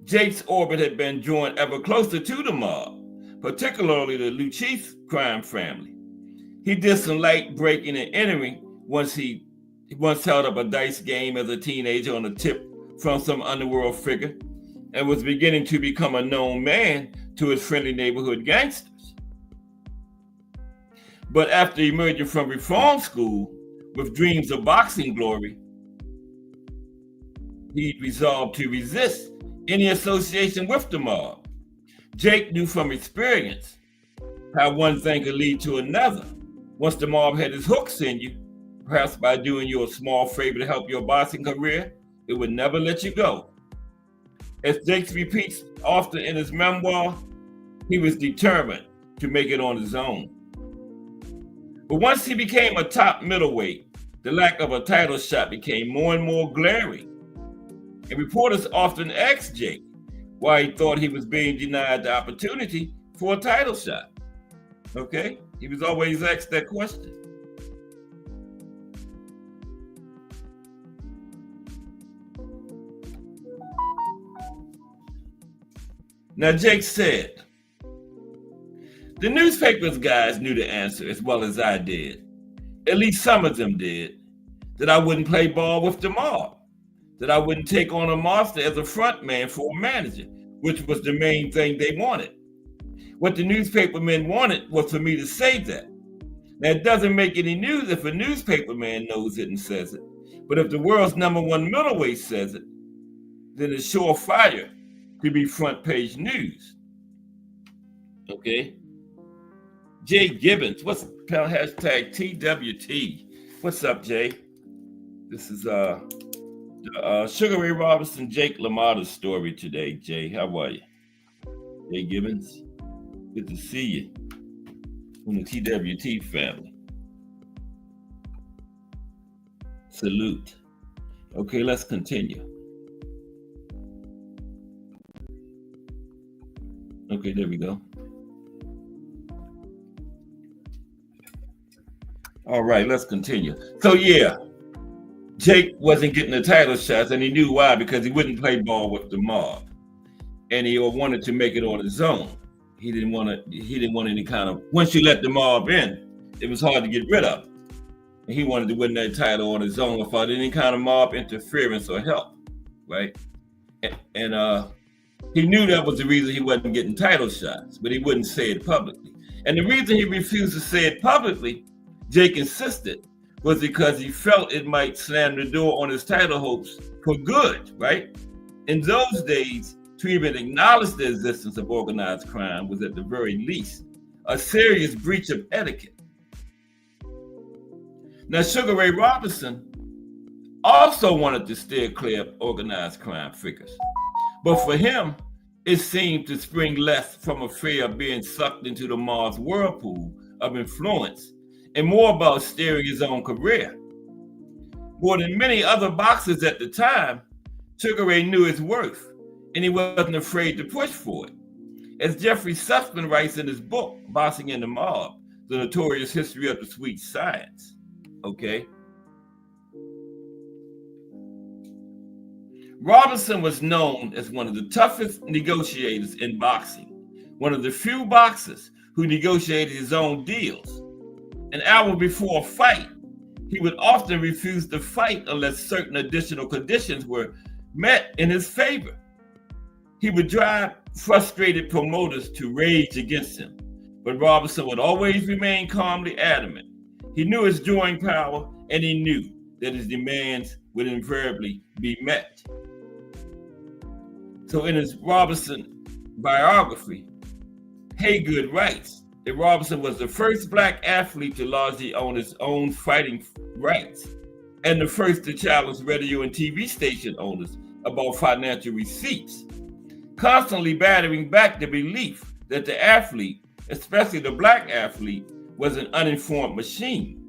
Jake's orbit had been drawn ever closer to the mob, particularly the Lucchese crime family. He did some light breaking and entering once he held up a dice game as a teenager on a tip from some underworld figure, and was beginning to become a known man to his friendly neighborhood gangsters. But after emerging from reform school with dreams of boxing glory, he resolved to resist any association with the mob. Jake knew from experience how one thing could lead to another. Once the mob had his hooks in you, perhaps by doing you a small favor to help your boxing career, it would never let you go. As Jakes repeats often in his memoir, he was determined to make it on his own. But once he became a top middleweight, the lack of a title shot became more and more glaring. And reporters often asked Jake why he thought he was being denied the opportunity for a title shot. Okay? He was always asked that question. Now, Jake said, the newspapers guys knew the answer as well as I did. At least some of them did. That I wouldn't play ball with the mob. That I wouldn't take on a monster as a front man for a manager, which was the main thing they wanted. What the newspaper men wanted was for me to say that. Now, it doesn't make any news if a newspaper man knows it and says it. But if the world's #1 middleweight says it, then it's surefire to be front page news. Okay? Jay Gibbons, what's hashtag TWT? What's up, Jay? This is Sugar Ray Robinson, Jake LaMotta story today. Jay, how are you? Jay Gibbons, good to see you from the TWT family. Salute. Okay, let's continue. Okay, there we go. All right, let's continue. So yeah, Jake wasn't getting the title shots, and he knew why, because he wouldn't play ball with the mob, and he wanted to make it on his own. He didn't want any kind of, once you let the mob in, it was hard to get rid of. And he wanted to win that title on his own without any kind of mob interference or help, right? And he knew that was the reason he wasn't getting title shots, but he wouldn't say it publicly. And the reason he refused to say it publicly, Jake insisted, was because he felt it might slam the door on his title hopes for good, right? In those days, to even acknowledge the existence of organized crime was at the very least a serious breach of etiquette. Now, Sugar Ray Robinson also wanted to steer clear of organized crime figures. But for him, it seemed to spring less from a fear of being sucked into the Mars whirlpool of influence and more about steering his own career. More than many other boxers at the time, Sugar Ray knew his worth, and he wasn't afraid to push for it. As Jeffrey Sussman writes in his book, Boxing in the Mob, The Notorious History of the Sweet Science, okay? Robinson was known as one of the toughest negotiators in boxing, one of the few boxers who negotiated his own deals. An hour before a fight, he would often refuse to fight unless certain additional conditions were met in his favor. He would drive frustrated promoters to rage against him, but Robinson would always remain calmly adamant. He knew his drawing power, and he knew that his demands would invariably be met. So in his Robinson biography, Haygood writes that Robinson was the first Black athlete to largely own his own fighting rights and the first to challenge radio and TV station owners about financial receipts, constantly battering back the belief that the athlete, especially the Black athlete, was an uninformed machine.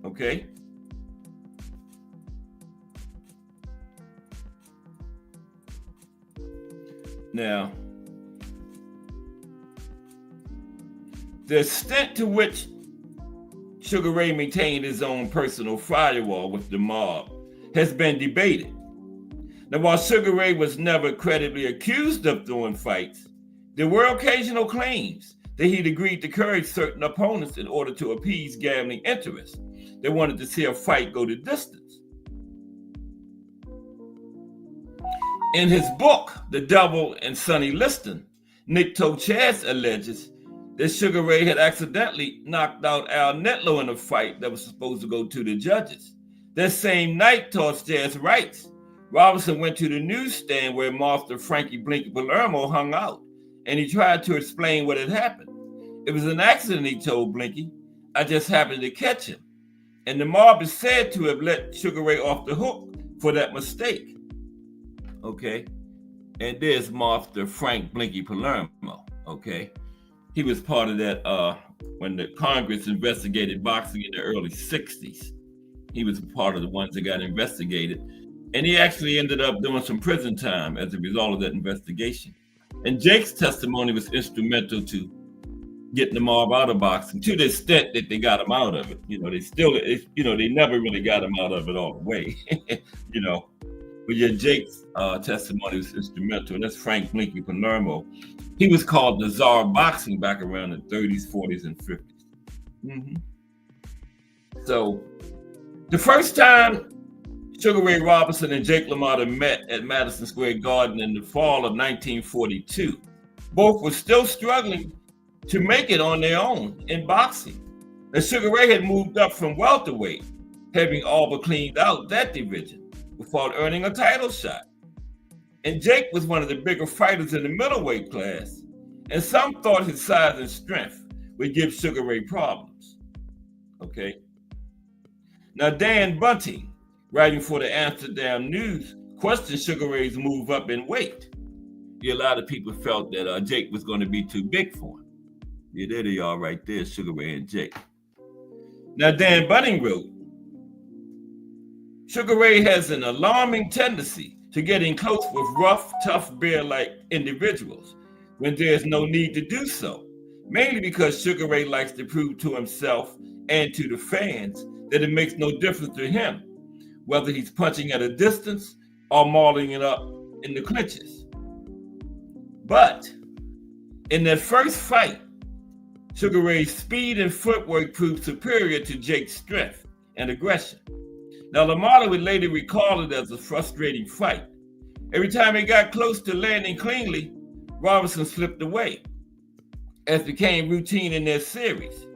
Okay? Now, the extent to which Sugar Ray maintained his own personal firewall with the mob has been debated. Now, while Sugar Ray was never credibly accused of throwing fights, there were occasional claims that he'd agreed to encourage certain opponents in order to appease gambling interests. They wanted to see a fight go the distance. In his book, The Devil and Sonny Liston, Nick Tochaz alleges that Sugar Ray had accidentally knocked out Al Netlow in a fight that was supposed to go to the judges. That same night, Tochaz writes, Robinson went to the newsstand where Master Frankie Blinky Palermo hung out, and he tried to explain what had happened. It was an accident, he told Blinky. I just happened to catch him. And the mob is said to have let Sugar Ray off the hook for that mistake. Okay. And there's Master Frank Blinky Palermo. Okay. He was part of that when the Congress investigated boxing in the early 60s. He was part of the ones that got investigated. And he actually ended up doing some prison time as a result of that investigation. And Jake's testimony was instrumental to getting the mob out of boxing to the extent that they got him out of it. They never really got him out of it all the way. But yeah, Jake's testimony was instrumental. And that's Frank Blinky Palermo. He was called the Czar of Boxing back around the 30s, 40s, and 50s. Mm-hmm. So the first time Sugar Ray Robinson and Jake LaMotta met at Madison Square Garden in the fall of 1942, both were still struggling to make it on their own in boxing. And Sugar Ray had moved up from welterweight, having all but cleaned out that division without earning a title shot. And Jake was one of the bigger fighters in the middleweight class, and some thought his size and strength would give Sugar Ray problems. Okay. Now, Dan Bunting, writing for the Amsterdam News, questioned Sugar Ray's move up in weight. Yeah, a lot of people felt that Jake was going to be too big for him. Yeah, there they are right there, Sugar Ray and Jake. Now, Dan Bunting wrote, Sugar Ray has an alarming tendency to getting close with rough, tough, bear-like individuals when there's no need to do so, mainly because Sugar Ray likes to prove to himself and to the fans that it makes no difference to him whether he's punching at a distance or mauling it up in the clinches. But in that first fight, Sugar Ray's speed and footwork proved superior to Jake's strength and aggression. Now, Lamotta would later recall it as a frustrating fight. Every time he got close to landing cleanly, Robinson slipped away. As became routine in their series,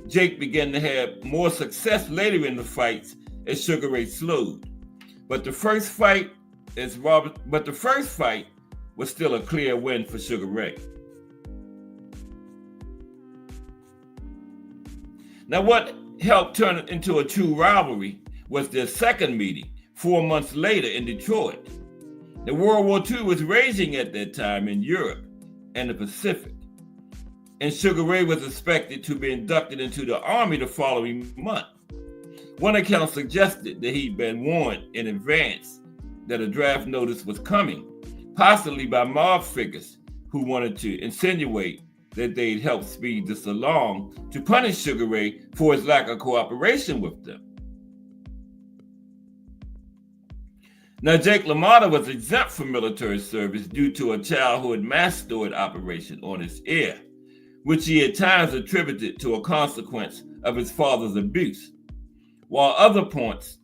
Jake began to have more success later in the fights as Sugar Ray slowed. But the first fight was still a clear win for Sugar Ray. Now, what helped turn it into a true rivalry was their second meeting 4 months later in Detroit. The World War II was raging at that time in Europe and the Pacific, and Sugar Ray was expected to be inducted into the Army the following month. One account suggested that he'd been warned in advance that a draft notice was coming, possibly by mob figures who wanted to insinuate that they'd help speed this along to punish Sugar Ray for his lack of cooperation with them. Now, Jake LaMotta was exempt from military service due to a childhood mastoid operation on his ear, which he at times attributed to a consequence of his father's abuse, while at other points,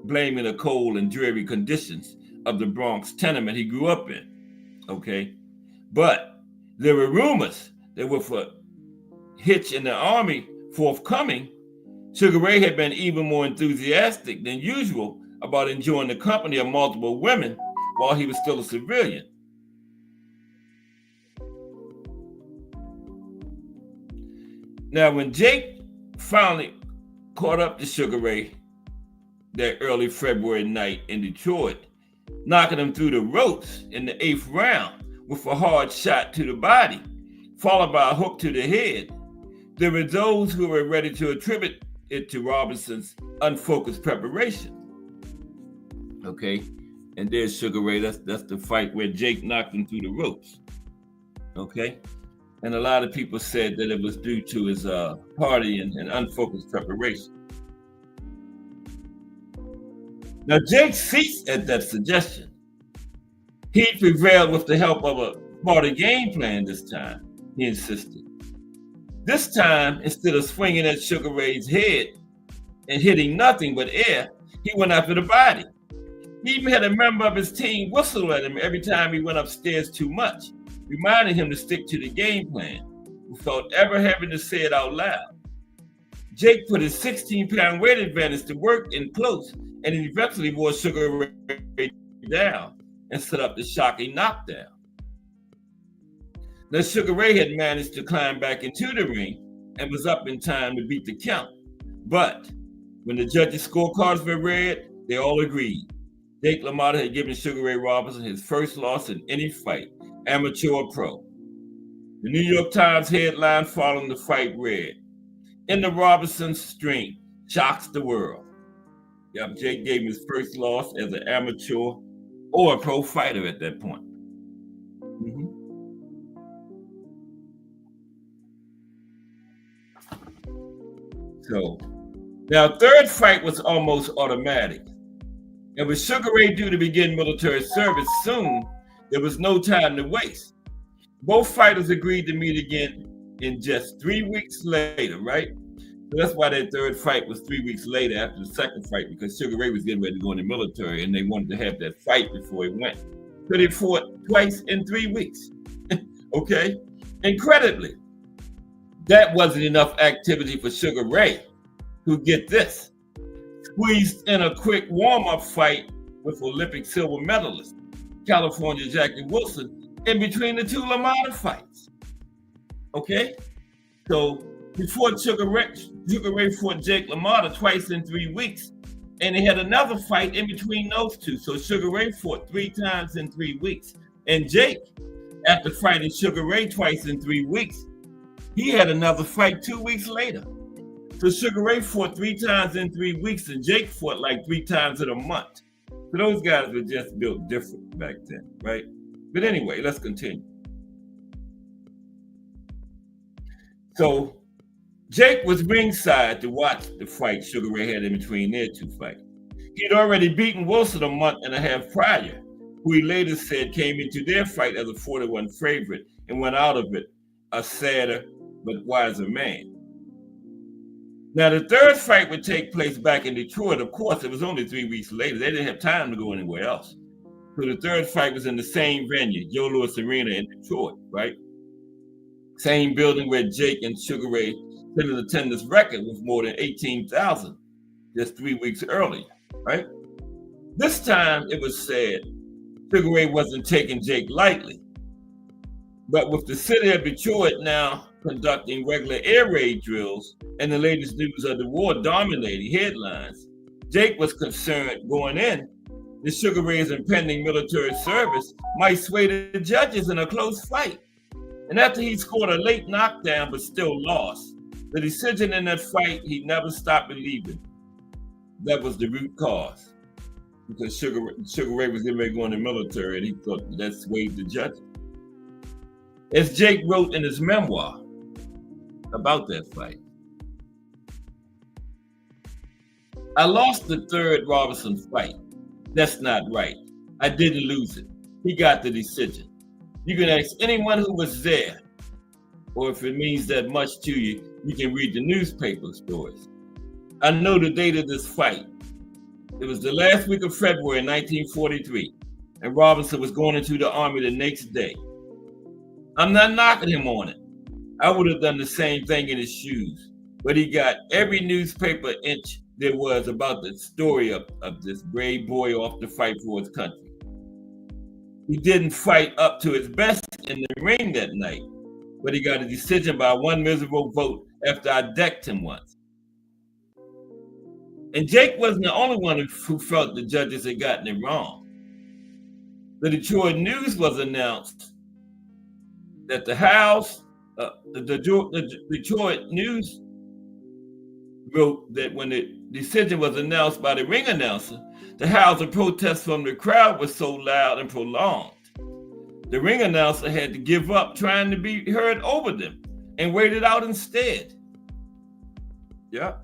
blaming the cold and dreary conditions of the Bronx tenement he grew up in. Okay, but there were rumors that with a hitch in the Army forthcoming, Sugar Ray had been even more enthusiastic than usual about enjoying the company of multiple women while he was still a civilian. Now, when Jake finally caught up to Sugar Ray that early February night in Detroit, knocking him through the ropes in the 8th round with a hard shot to the body, followed by a hook to the head, there were those who were ready to attribute it to Robinson's unfocused preparation. Okay, and there's Sugar Ray. That's the fight where Jake knocked him through the ropes. Okay, and a lot of people said that it was due to his party and unfocused preparation. Now, Jake ceased at that suggestion. He prevailed with the help of a party game plan this time, he insisted. This time, instead of swinging at Sugar Ray's head and hitting nothing but air, he went after the body. He even had a member of his team whistle at him every time he went upstairs too much, reminding him to stick to the game plan without ever having to say it out loud. Jake put his 16-pound weight advantage to work in close, and he eventually wore Sugar Ray down and set up the shocking knockdown. Now, Sugar Ray had managed to climb back into the ring and was up in time to beat the count. But when the judges' scorecards were read, they all agreed. Jake LaMotta had given Sugar Ray Robinson his first loss in any fight, amateur or pro. The New York Times headline following the fight read, "In the Robinson Stream, shocks the world." Yep, Jake gave him his first loss as an amateur or a pro fighter at that point. So, now third fight was almost automatic. And with Sugar Ray due to begin military service soon, there was no time to waste. Both fighters agreed to meet again in just 3 weeks later, right? So that's why that third fight was 3 weeks later after the second fight, because Sugar Ray was getting ready to go in the military and they wanted to have that fight before he went. So they fought twice in 3 weeks. Okay? Incredibly, that wasn't enough activity for Sugar Ray, who, get this, squeezed in a quick warm-up fight with Olympic silver medalist California Jackie Wilson in between the two LaMotta fights. Okay? So before Sugar Ray fought Jake LaMotta twice in 3 weeks, and they had another fight in between those two. So Sugar Ray fought 3 times in 3 weeks. And Jake, after fighting Sugar Ray twice in 3 weeks, he had another fight 2 weeks later. So Sugar Ray fought 3 times in 3 weeks, and Jake fought like 3 times in a month. So those guys were just built different back then, right? But anyway, let's continue. So Jake was ringside to watch the fight Sugar Ray had in between their 2 fights. He'd already beaten Wilson a month and a half prior, who he later said came into their fight as a 4-1 favorite and went out of it a sadder but wiser man. Now, the third fight would take place back in Detroit. Of course, it was only 3 weeks later. They didn't have time to go anywhere else. So the third fight was in the same venue, Joe Louis Arena in Detroit, right? Same building where Jake and Sugar Ray set an attendance record with more than 18,000 just 3 weeks earlier, right? This time, it was said Sugar Ray wasn't taking Jake lightly. But with the city of Detroit now conducting regular air raid drills and the latest news of the war dominating headlines, Jake was concerned going in that Sugar Ray's impending military service might sway the judges in a close fight. And after he scored a late knockdown but still lost, the decision in that fight he never stopped believing that was the root cause. Because Sugar Ray was getting ready to go in the military and he thought that swayed the judges. As Jake wrote in his memoir about that fight, "I lost the third Robinson fight. That's not right. I didn't lose it. He got the decision. You can ask anyone who was there, or if it means that much to you, you can read the newspaper stories. I know the date of this fight. It was the last week of February 1943, and Robinson was going into the Army the next day. I'm not knocking him on it. I would have done the same thing in his shoes, but he got every newspaper inch there was about the story of this brave boy off to fight for his country. He didn't fight up to his best in the ring that night, but he got a decision by 1 miserable vote after I decked him once." And Jake wasn't the only one who felt the judges had gotten it wrong. The Detroit News was announced that the Detroit News wrote that when the decision was announced by the ring announcer, the howls of protest from the crowd was so loud and prolonged. The ring announcer had to give up trying to be heard over them and waited out instead. Yeah.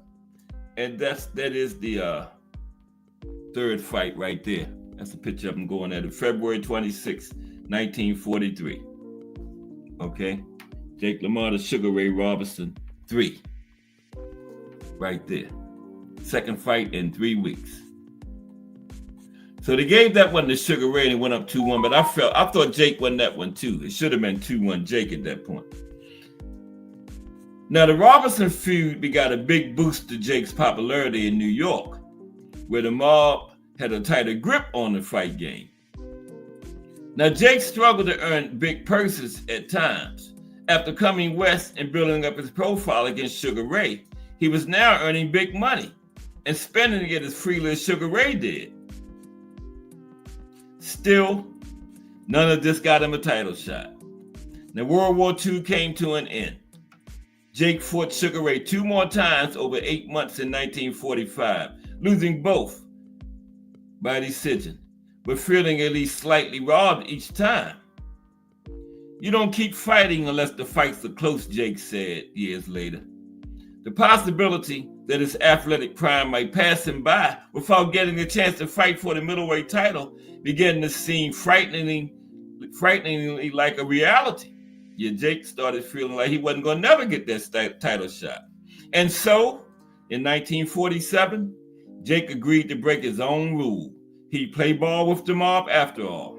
And that is the third fight right there. That's a picture of him going at it. February 26, 1943. Okay. Jake LaMotta, Sugar Ray Robinson, 3. Right there. Second fight in 3 weeks. So they gave that one to Sugar Ray and it went up 2-1, but I thought Jake won that one too. It should have been 2-1 Jake at that point. Now the Robinson feud begot a big boost to Jake's popularity in New York, where the mob had a tighter grip on the fight game. Now Jake struggled to earn big purses at times. After coming west and building up his profile against Sugar Ray, he was now earning big money and spending it as freely as Sugar Ray did. Still, none of this got him a title shot. Now, World War II came to an end. Jake fought Sugar Ray 2 more times over 8 months in 1945, losing both by decision, but feeling at least slightly robbed each time. You don't keep fighting unless the fights are close, Jake said years later. The possibility that his athletic prime might pass him by without getting a chance to fight for the middleweight title began to seem frighteningly like a reality. Yeah, Jake started feeling like he wasn't going to never get that title shot. And so, in 1947, Jake agreed to break his own rule. He'd play ball with the mob after all.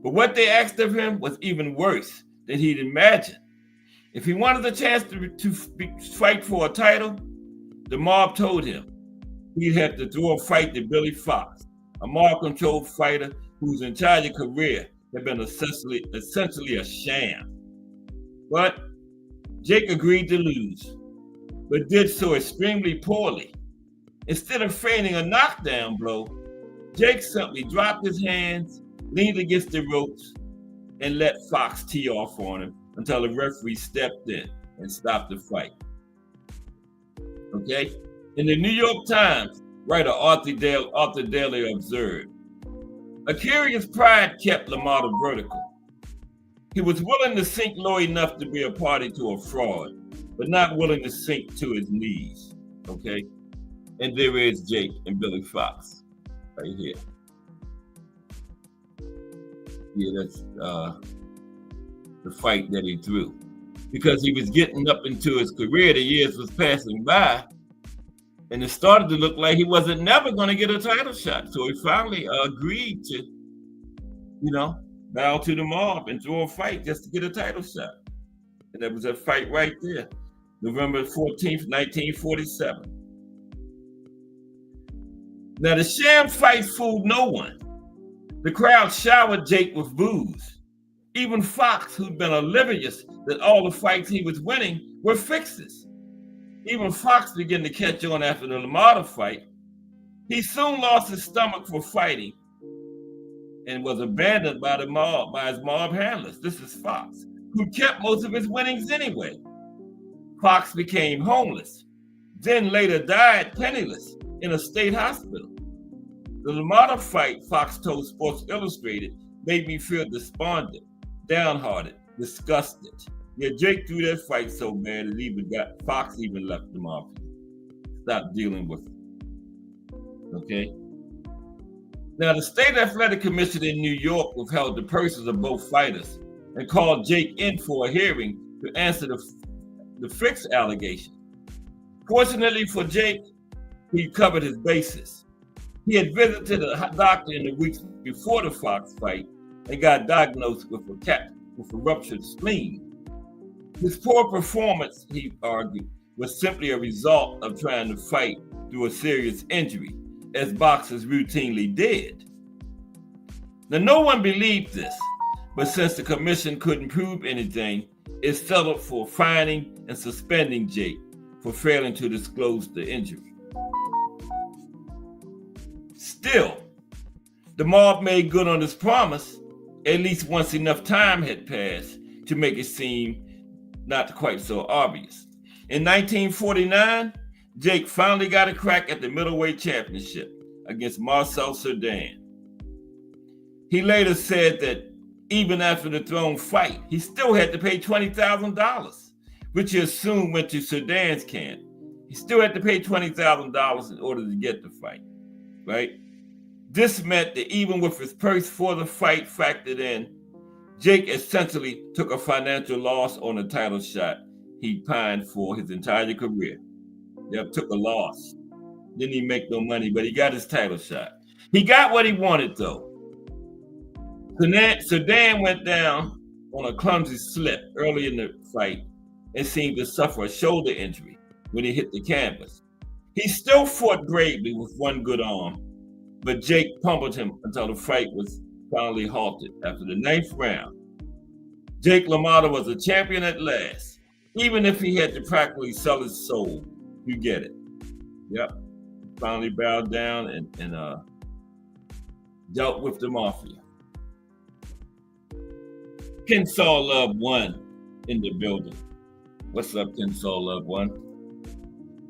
But what they asked of him was even worse than he'd imagined. If he wanted the chance to fight for a title, the mob told him he'd have to throw a fight to Billy Fox, a mob-controlled fighter whose entire career had been essentially a sham. But Jake agreed to lose, but did so extremely poorly. Instead of feigning a knockdown blow, Jake simply dropped his hands, leaned against the ropes, and let Fox tee off on him until the referee stepped in and stopped the fight. Okay? In the New York Times, writer Arthur Daly observed, a curious pride kept Lamotta vertical. He was willing to sink low enough to be a party to a fraud, but not willing to sink to his knees. Okay? And there is Jake and Billy Fox right here. Yeah, that's the fight that he threw. Because he was getting up into his career, the years was passing by, and it started to look like he wasn't never going to get a title shot. So he finally agreed to, bow to the mob and throw a fight just to get a title shot. And that was that fight right there, November 14th, 1947. Now, the sham fight fooled no one. The crowd showered Jake with booze. Even Fox, who'd been oblivious that all the fights he was winning were fixes. Even Fox began to catch on after the Lamotta fight. He soon lost his stomach for fighting and was abandoned by his mob handlers. This is Fox, who kept most of his winnings anyway. Fox became homeless, then later died penniless in a state hospital. The Lamotta fight, Fox told Sports Illustrated, made me feel despondent, downhearted, disgusted. Yeah, Jake threw that fight so bad that Fox even left the mob. Stopped dealing with it. Okay? Now, the State Athletic Commission in New York withheld the purses of both fighters and called Jake in for a hearing to answer the fix allegation. Fortunately for Jake, he covered his bases. He had visited a doctor in the weeks before the Fox fight and got diagnosed with a ruptured spleen. His poor performance, he argued, was simply a result of trying to fight through a serious injury, as boxers routinely did. Now, no one believed this, but since the commission couldn't prove anything, it settled for fining and suspending Jake for failing to disclose the injury. Still, the mob made good on his promise, at least once enough time had passed to make it seem not quite so obvious. In 1949, Jake finally got a crack at the middleweight championship against Marcel Cerdan. He later said that even after the thrown fight, he still had to pay $20,000, which he assumed went to Cerdan's camp. He still had to pay $20,000 in order to get the fight, right? This meant that even with his purse for the fight factored in, Jake essentially took a financial loss on the title shot he pined for his entire career. Yep, took a loss. Didn't even make no money, but he got his title shot. He got what he wanted, though. Cerdan went down on a clumsy slip early in the fight and seemed to suffer a shoulder injury when he hit the canvas. He still fought bravely with one good arm, but Jake pummeled him until the fight was finally halted after the 9th round. Jake LaMotta was a champion at last, even if he had to practically sell his soul. You get it. Yep. Finally bowed down and dealt with the mafia. Kensaw Love One in the building. What's up, Kensaw Love One?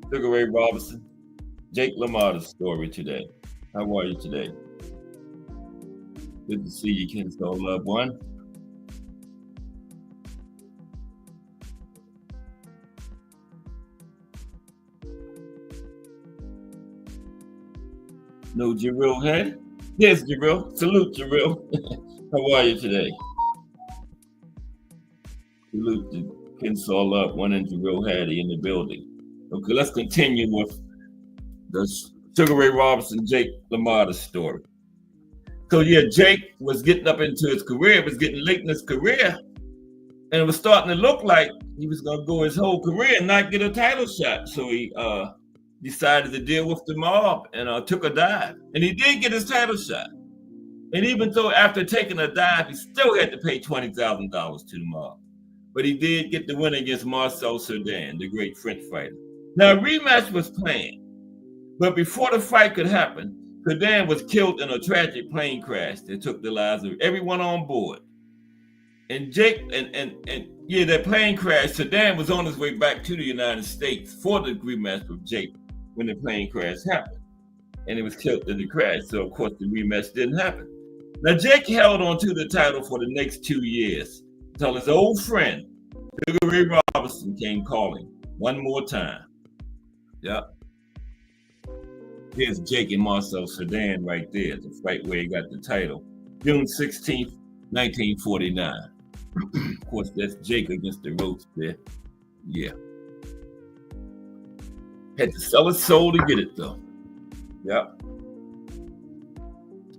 Sugar Ray Robinson, Jake Lamotta's story today. How are you today? Good to see you, Kensaw Love One. No Jarrell head? Yes, Jarrell. Salute, Jarrell. How are you today? Salute to Kensaw Love One and Jarrell Hattie in the building. Okay, let's continue with the Sugar Ray Robinson, Jake LaMotta story. So yeah, Jake was getting up into his career, was getting late in his career, and it was starting to look like he was gonna go his whole career and not get a title shot. So he decided to deal with the mob and took a dive. And he did get his title shot. And even though after taking a dive, he still had to pay $20,000 to the mob. But he did get the win against Marcel Cerdan, the great French fighter. Now, a rematch was planned, but before the fight could happen, Cerdan was killed in a tragic plane crash that took the lives of everyone on board. And Jake, that plane crash, Cerdan was on his way back to the United States for the rematch with Jake when the plane crash happened. And he was killed in the crash, so of course the rematch didn't happen. Now, Jake held on to the title for the next 2 years until his old friend, Sugar Ray Robinson, came calling one more time. Yep. Here's Jake and Marcel Cerdan right there, the fight where he got the title. June 16th, 1949. Of course, that's Jake against the Ropes there. Yeah. Had to sell his soul to get it, though. Yep.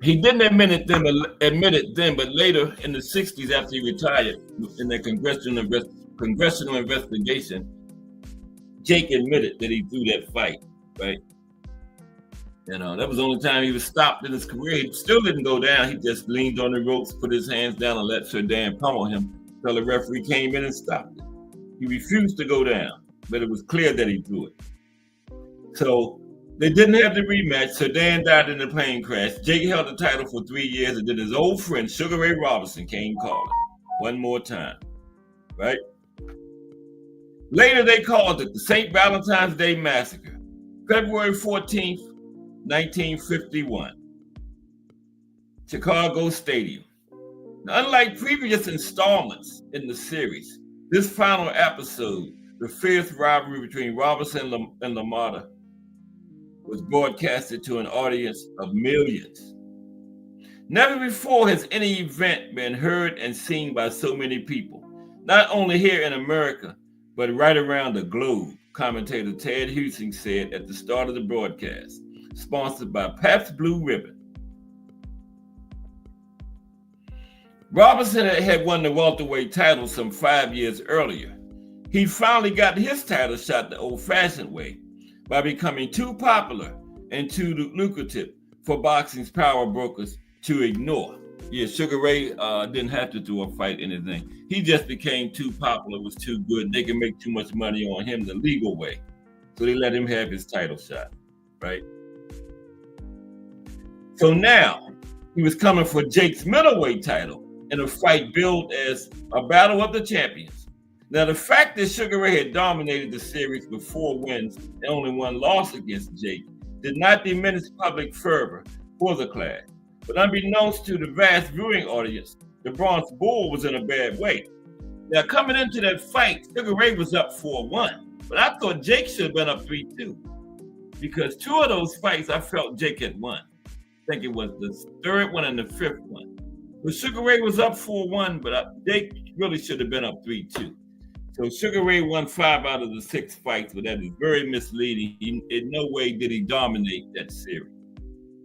He didn't admit it then, but later in the 60s, after he retired in the congressional investigation, Jake admitted that he threw that fight, right? That was the only time he was stopped in his career. He still didn't go down. He just leaned on the ropes, put his hands down, and let Cerdan pummel him until the referee came in and stopped it. He refused to go down, but it was clear that he threw it. So they didn't have the rematch. Cerdan died in the plane crash. Jake held the title for 3 years, and then his old friend, Sugar Ray Robinson, came calling one more time, right? Later, they called it the St. Valentine's Day Massacre, February 14th, 1951, Chicago Stadium. Now, unlike previous installments in the series, this final episode, the fierce rivalry between Robinson and LaMotta, was broadcasted to an audience of millions. Never before has any event been heard and seen by so many people, not only here in America, but right around the globe, commentator Ted Husing said at the start of the broadcast, sponsored by Pabst Blue Ribbon. Robinson had won the welterweight title some 5 years earlier. He finally got his title shot the old-fashioned way, by becoming too popular and too lucrative for boxing's power brokers to ignore. Yeah, Sugar Ray didn't have to do a fight anything. He just became too popular, was too good. They could make too much money on him the legal way. So they let him have his title shot, right? So now he was coming for Jake's middleweight title in a fight billed as a battle of the champions. Now, the fact that Sugar Ray had dominated the series with 4 wins and only 1 loss against Jake did not diminish public fervor for the clash. But unbeknownst to the vast viewing audience, the Bronx Bull was in a bad way. Now, coming into that fight, Sugar Ray was up 4-1, but I thought Jake should have been up 3-2 because 2 of those fights I felt Jake had won. I think it was the 3rd one and the 5th one. But Sugar Ray was up 4-1, but Jake really should have been up 3-2. So Sugar Ray won 5 out of the 6 fights, but that is very misleading. In no way did he dominate that series.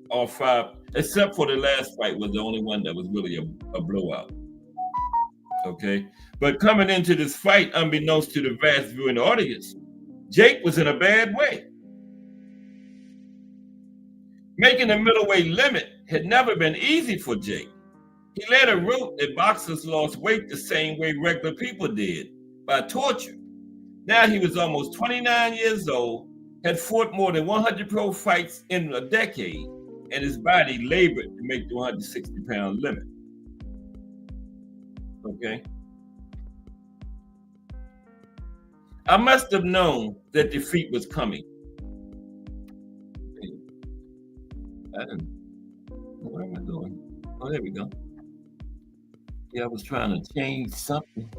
All 5, except for the last fight, was the only one that was really a blowout. Okay? But coming into this fight, unbeknownst to the vast viewing audience, Jake was in a bad way. Making the middleweight limit had never been easy for Jake. He later wrote that boxers lost weight the same way regular people did, by torture. Now he was almost 29 years old, had fought more than 100 pro fights in a decade, and his body labored to make the 160-pound limit. Okay. I must have known that defeat was coming. I didn't. Where am I going? Oh, there we go. Yeah, I was trying to change something.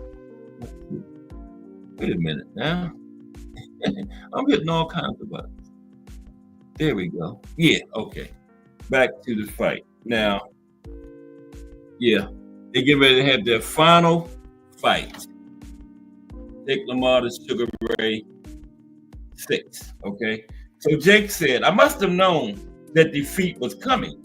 Wait a minute now. I'm getting all kinds of buttons. There we go. Yeah, okay. Back to the fight. Now, yeah, they get ready to have their final fight. Jake Lamotta, Sugar Ray, 6. Okay. So Jake said, I must have known that defeat was coming,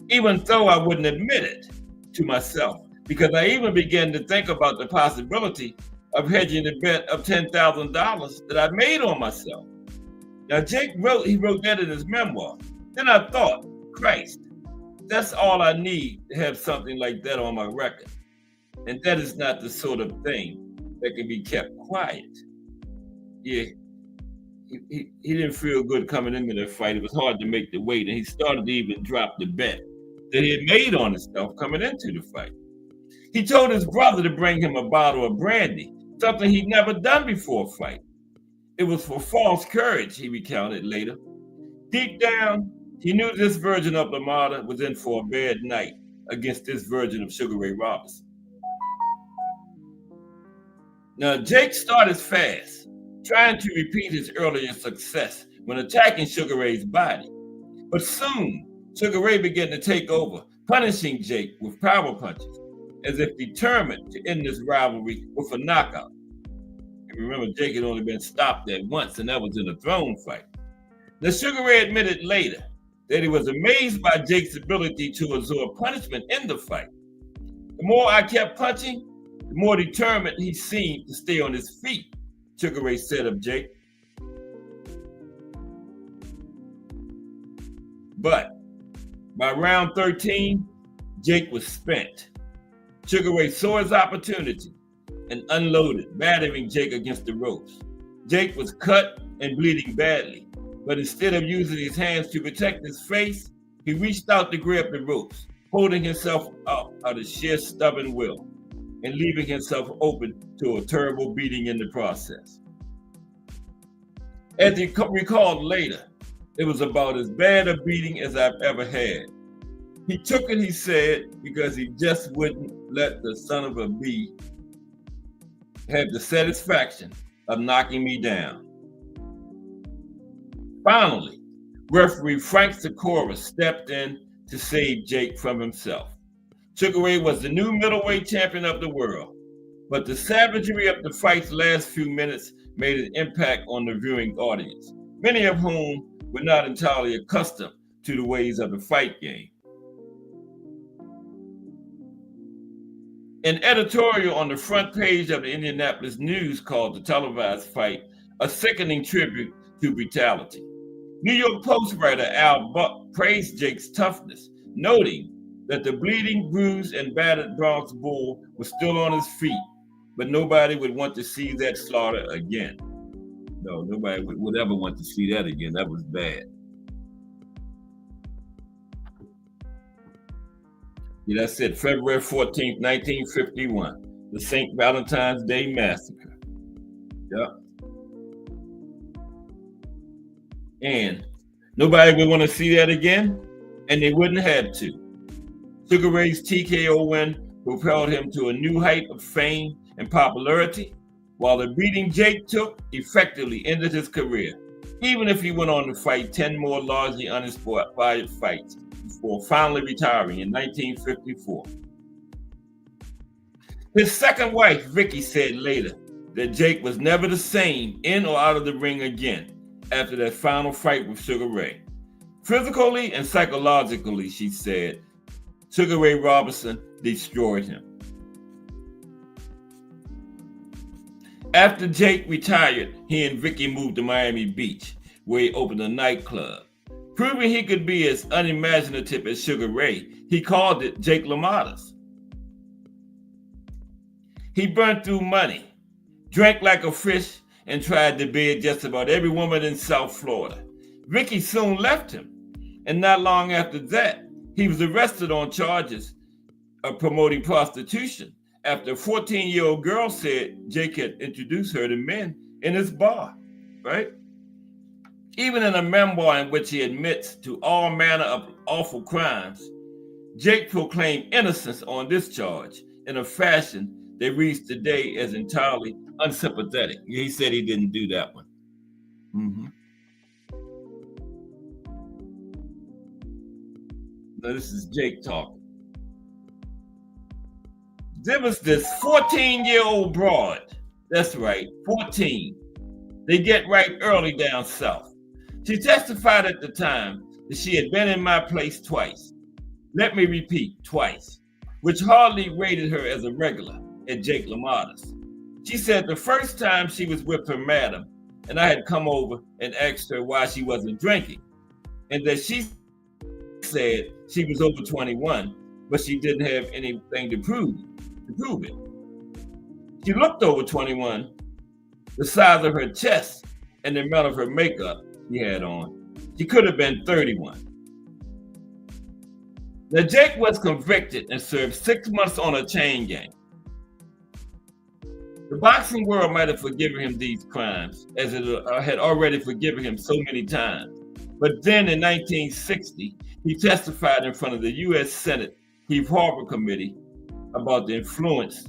even though I wouldn't admit it to myself, because I even began to think about the possibility of hedging the bet of $10,000 that I made on myself. Now, Jake wrote that in his memoir. Then I thought, Christ, that's all I need to have something like that on my record. And that is not the sort of thing that can be kept quiet. Yeah, he didn't feel good coming into that fight. It was hard to make the weight, and he started to even drop the bet that he had made on himself coming into the fight. He told his brother to bring him a bottle of brandy, something he'd never done before a fight. It was for false courage, he recounted later. Deep down, he knew this version of Lamotta was in for a bad night against this version of Sugar Ray Robinson. Now, Jake started fast, trying to repeat his earlier success when attacking Sugar Ray's body. But soon, Sugar Ray began to take over, punishing Jake with power punches, as if determined to end this rivalry with a knockout. And remember, Jake had only been stopped at once, and that was in a throne fight. Now, Sugar Ray admitted later that he was amazed by Jake's ability to absorb punishment in the fight. The more I kept punching, the more determined he seemed to stay on his feet, Sugar Ray said of Jake. But by round 13, Jake was spent. Sugar Ray saw his opportunity and unloaded, battering Jake against the ropes. Jake was cut and bleeding badly, but instead of using his hands to protect his face, he reached out to grab the ropes, holding himself up out of sheer stubborn will and leaving himself open to a terrible beating in the process. As he recalled later, it was about as bad a beating as I've ever had. He took it, he said, because he just wouldn't let the son of a bee have the satisfaction of knocking me down. Finally, referee Frank Sikora stepped in to save Jake from himself. Sugar Ray was the new middleweight champion of the world, but the savagery of the fight's last few minutes made an impact on the viewing audience, many of whom were not entirely accustomed to the ways of the fight game. An editorial on the front page of the Indianapolis News called the televised fight a sickening tribute to brutality. New York Post writer Al Buck praised Jake's toughness, noting that the bleeding, bruised, and battered Bronx Bull was still on his feet, but nobody would want to see that slaughter again. No, nobody would ever want to see that again. That was bad. Yeah, that's it. February 14th, 1951, the St. Valentine's Day Massacre. Yep. And nobody would want to see that again, and they wouldn't have to. Sugar Ray's TKO win propelled him to a new height of fame and popularity, while the beating Jake took effectively ended his career, even if he went on to fight 10 more largely uninspired fights before finally retiring in 1954. His second wife, Vicky, said later that Jake was never the same in or out of the ring again after that final fight with Sugar Ray. Physically and psychologically, she said, Sugar Ray Robinson destroyed him. After Jake retired, he and Vicky moved to Miami Beach, where he opened a nightclub. Proving he could be as unimaginative as Sugar Ray, he called it Jake LaMotta's. He burned through money, drank like a fish, and tried to bed just about every woman in South Florida. Vicky soon left him, and not long after that, he was arrested on charges of promoting prostitution after a 14-year-old girl said Jake had introduced her to men in his bar, right? Even in a memoir in which he admits to all manner of awful crimes, Jake proclaimed innocence on this charge in a fashion that reads today as entirely unsympathetic. He said he didn't do that one. Now, this is Jake talking. There was this 14-year-old broad. That's right, 14. They get right early down south. She testified at the time that she had been in my place twice. Let me repeat, twice, which hardly rated her as a regular at Jake Lamotta's. She said the first time she was with her madam, and I had come over and asked her why she wasn't drinking, and that she said she was over 21, but she didn't have anything to prove it. She looked over 21, the size of her chest and the amount of her makeup she had on. She could have been 31. Now, Jake was convicted and served 6 months on a chain gang. The boxing world might have forgiven him these crimes, as it had already forgiven him so many times. But then in 1960, he testified in front of the U.S. Senate Heath Harbor Committee about the influence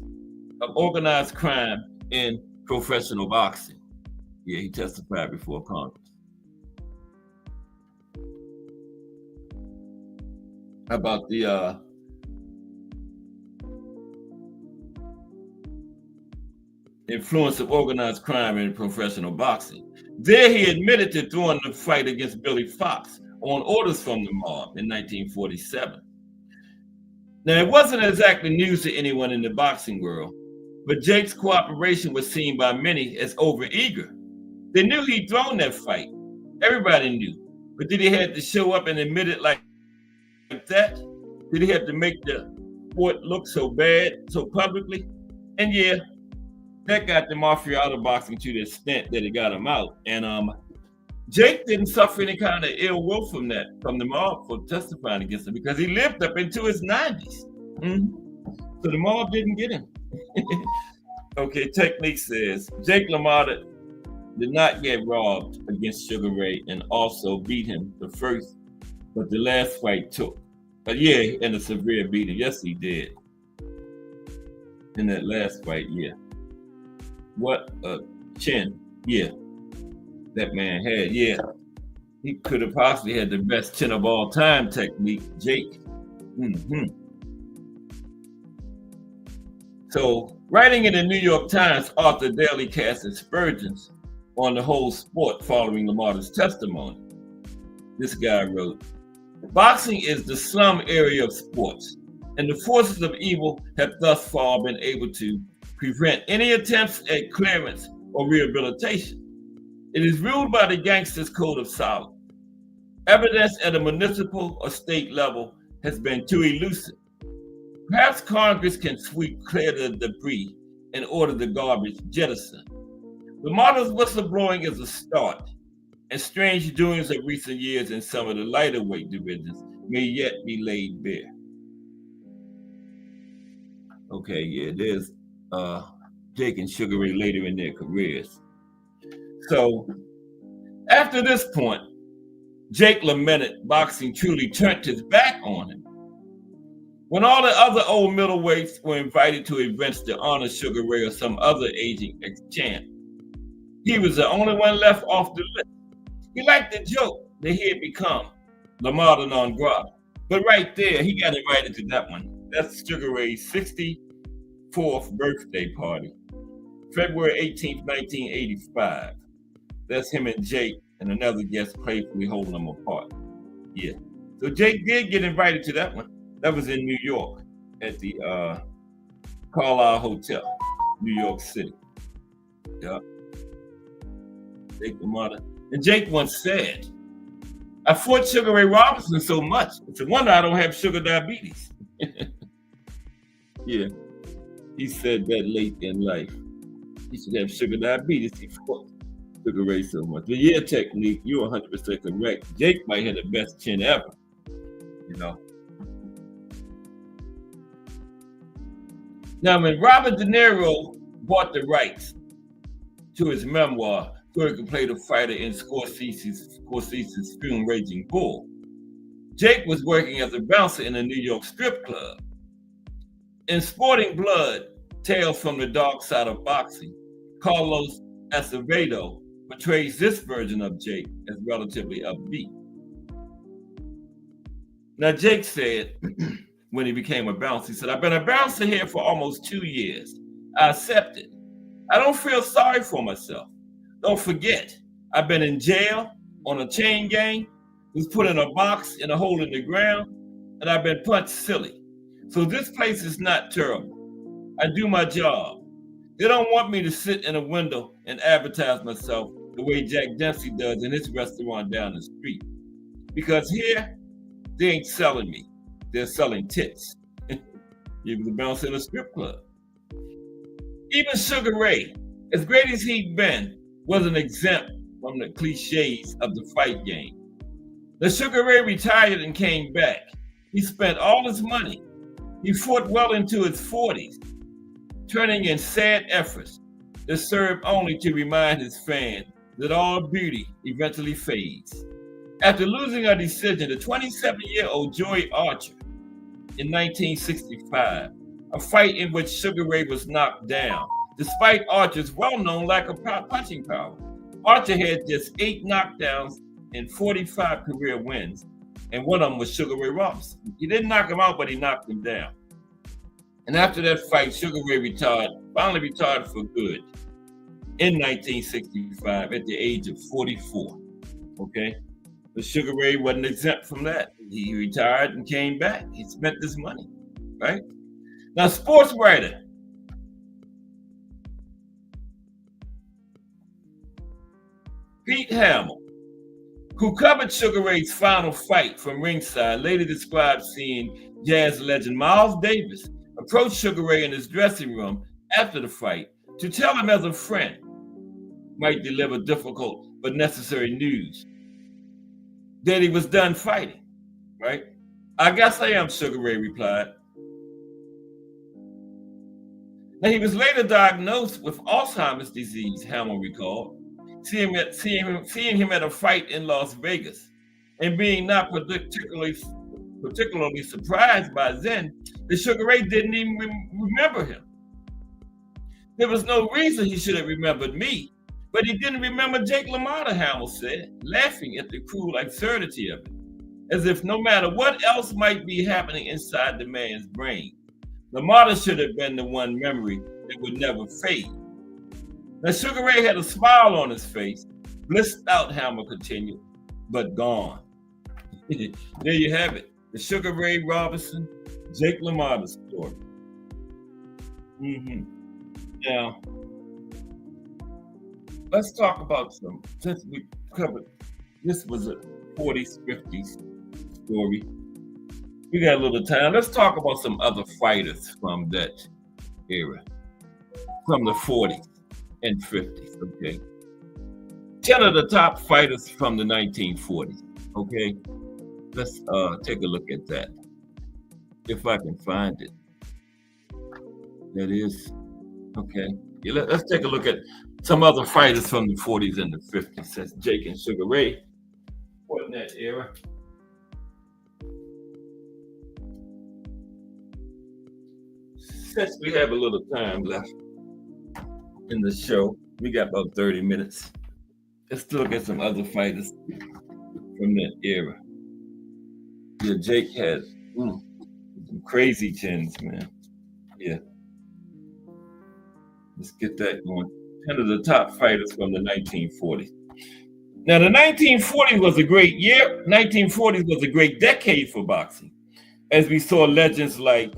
of organized crime in professional boxing. Yeah, he testified before Congress. About the influence of organized crime in professional boxing. There he admitted to throwing the fight against Billy Fox on orders from the mob in 1947. Now, it wasn't exactly news to anyone in the boxing world, but Jake's cooperation was seen by many as overeager. They knew he'd thrown that fight. Everybody knew. But did he have to show up and admit it like that? Did he have to make the sport look so bad, so publicly? And yeah, that got the mafia out of boxing to the extent that it got him out. And Jake didn't suffer any kind of ill will from the mob for testifying against him, because he lived up into his 90s. So the mob didn't get him. Okay, Technique says Jake LaMotta did not get robbed against Sugar Ray and also beat him the first, but the last fight took. But yeah, in a severe beating. Yes, he did. In that last fight, yeah. What a chin, yeah, that man had. Yeah, he could have possibly had the best chin of all time, Technique, Jake. So, writing in the New York Times, author Daly cast aspersions on the whole sport following LaMotta's testimony. This guy wrote, "Boxing is the slum area of sports, and the forces of evil have thus far been able to prevent any attempts at clearance or rehabilitation. It is ruled by the gangster's code of silence. Evidence at a municipal or state level has been too elusive. Perhaps Congress can sweep clear the debris and order the garbage jettisoned. LaMotta's whistleblowing is a start, and strange doings of recent years in some of the lighter weight divisions may yet be laid bare." Okay, yeah, there's Jake and Sugar Ray later in their careers. So after this point, Jake lamented boxing truly turned his back on him. When all the other old middleweights were invited to events to honor Sugar Ray or some other aging ex-champ, he was the only one left off the list. He liked the joke that he had become LaMotta non grata. But right there, he got invited to that one. That's Sugar Ray's 64th birthday party, February 18th, 1985. That's him and Jake and another guest playfully holding them apart. Yeah. So Jake did get invited to that one. That was in New York at the Carlisle Hotel, New York City. Yeah. Jake LaMotta. And Jake once said, "I fought Sugar Ray Robinson so much, it's a wonder I don't have sugar diabetes." Yeah. He said that late in life. He should have sugar diabetes. He fought Sugar Ray so much. But yeah, Technique, you're 100% correct. Jake might have the best chin ever. You know. Now, when Robert De Niro bought the rights to his memoir so he could play the fighter in Scorsese's film Raging Bull, Jake was working as a bouncer in a New York strip club. In Sporting Blood, Tales from the Dark Side of Boxing, Carlos Acevedo portrays this version of Jake as relatively upbeat. Now, Jake said, when he became a bouncer, he said, "I've been a bouncer here for almost 2 years. I accept it. I don't feel sorry for myself. Don't forget, I've been in jail on a chain gang, was put in a box in a hole in the ground, and I've been punched silly. So this place is not terrible. I do my job. They don't want me to sit in a window and advertise myself the way Jack Dempsey does in his restaurant down the street. Because here, they ain't selling me. They're selling tits." He was a bouncer in a strip club. Even Sugar Ray, as great as he'd been, wasn't exempt from the cliches of the fight game. The Sugar Ray retired and came back. He spent all his money. He fought well into his 40s, turning in sad efforts that served only to remind his fans that all beauty eventually fades. After losing a decision to 27-year-old Joey Archer in 1965, a fight in which Sugar Ray was knocked down, despite Archer's well-known lack of punching power. Archer had just 8 knockdowns and 45 career wins, and one of them was Sugar Ray Robinson. He didn't knock him out, but he knocked him down. And after that fight, Sugar Ray finally retired for good in 1965 at the age of 44. Okay? But Sugar Ray wasn't exempt from that. He retired and came back. He spent his money, right? Now, sports writer Pete Hamill, who covered Sugar Ray's final fight from ringside, later described seeing jazz legend Miles Davis approach Sugar Ray in his dressing room after the fight to tell him as a friend might deliver difficult but necessary news that he was done fighting, right? "I guess I am," Sugar Ray replied. Now, he was later diagnosed with Alzheimer's disease, Hamill recalled. Seeing him at a fight in Las Vegas and being not particularly surprised by then that Sugar Ray didn't even remember him. "There was no reason he should have remembered me, but he didn't remember Jake LaMotta," Hamill said, laughing at the cruel absurdity of it, as if no matter what else might be happening inside the man's brain, LaMotta should have been the one memory that would never fade. Now, Sugar Ray had a smile on his face, blissed out, Hamill continued, but gone. There you have it, the Sugar Ray Robinson, Jake LaMotta story. Now, let's talk about since we covered, this was a 40s, 50s story. We got a little time. Let's talk about some other fighters from that era, from the 40s and 50s, okay? 10 of the top fighters from the 1940s, okay? Let's take a look at that, if I can find it. That is, okay. Yeah, let's take a look at some other fighters from the 40s and the 50s, since Jake and Sugar Ray were in that era. Since we have a little time left in the show, we got about 30 minutes. Let's look at some other fighters from that era. Yeah, Jake had some crazy chins, man. Yeah. Let's get that going. 10 of the top fighters from the 1940s. Now, the 1940s was a great year. 1940s was a great decade for boxing, as we saw legends like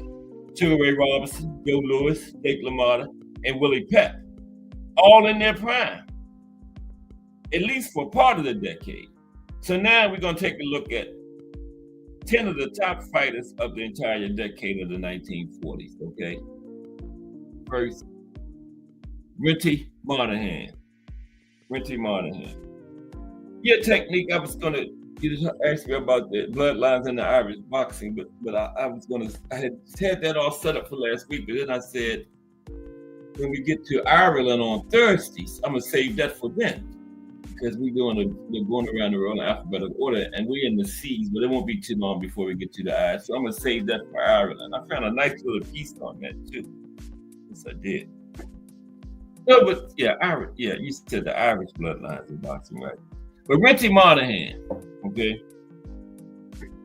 Sugar Ray Robinson, Joe Louis, Jake LaMotta, and Willie Pep, all in their prime, at least for part of the decade. So now we're going to take a look at 10 of the top fighters of the entire decade of the 1940s, okay? First, Renty Monahan. Your technique, I was going to You just asked me about the bloodlines in the Irish boxing, but I had that all set up for last week, but then I said when we get to Ireland on Thursdays, I'm gonna save that for then because we're going around the world in alphabetical order, and we're in the C's, but it won't be too long before we get to the I's. So I'm gonna save that for Ireland. I found a nice little piece on that too. Yes, I did. No, but yeah, you said the Irish bloodlines in boxing, right? But Renty Monahan, okay.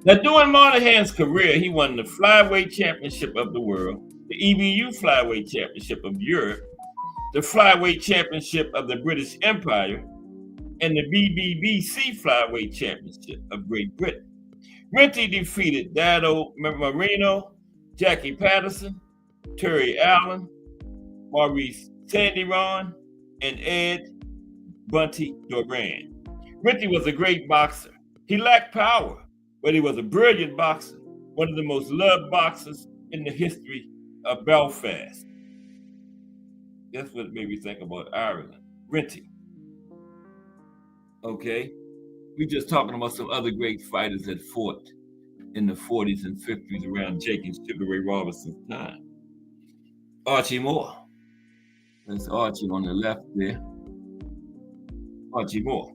Now, during Monahan's career, he won the Flyweight Championship of the World, the EBU Flyweight Championship of Europe, the Flyweight Championship of the British Empire, and the BBBC Flyweight Championship of Great Britain. Renty defeated Dado Marino, Jackie Patterson, Terry Allen, Maurice Sandiron, and Ed Bunty Doran. Renty was a great boxer. He lacked power, but he was a brilliant boxer, one of the most loved boxers in the history of Belfast. That's what made me think about Ireland. Renty. Okay? We're just talking about some other great fighters that fought in the 40s and 50s around Jake and Sugar Ray Robinson's time. Archie Moore. That's Archie on the left there. Archie Moore.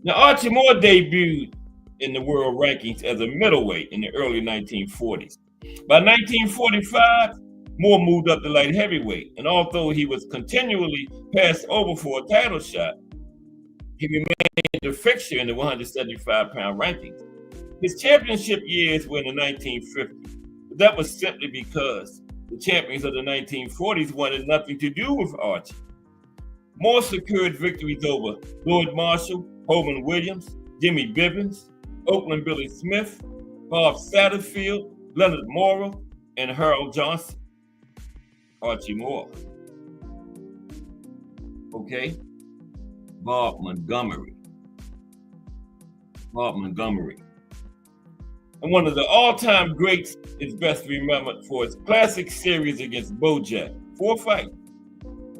Now, Archie Moore debuted in the world rankings as a middleweight in the early 1940s. By 1945, Moore moved up to light heavyweight, and although he was continually passed over for a title shot, he remained a fixture in the 175-pound rankings. His championship years were in the 1950s, but that was simply because the champions of the 1940s wanted nothing to do with Archie. Moore secured victories over Lloyd Marshall, Holman Williams, Jimmy Bivens, Oakland Billy Smith, Bob Satterfield, Leonard Morrow, and Harold Johnson. Archie Moore. Okay? Bob Montgomery. And one of the all-time greats is best remembered for his classic series against Bojack, 4 fights,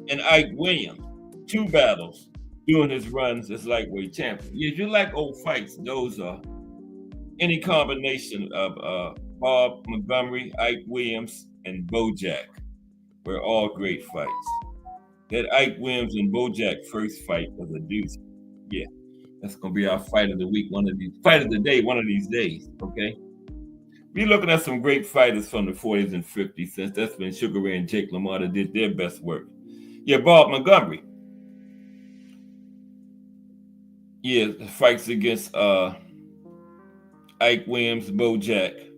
and Ike Williams, 2 battles during his runs as lightweight champion. If you like old fights, those are any combination of Bob Montgomery, Ike Williams, and Bojack were all great fights. That Ike Williams and Bojack first fight was a doozy. Yeah, that's gonna be our fight of the week, fight of the day, one of these days, okay? We're looking at some great fighters from the 40s and 50s, since that's when Sugar Ray and Jake Lamotta did their best work. Yeah, Bob Montgomery. Yeah, the fights against Ike Williams, Bojack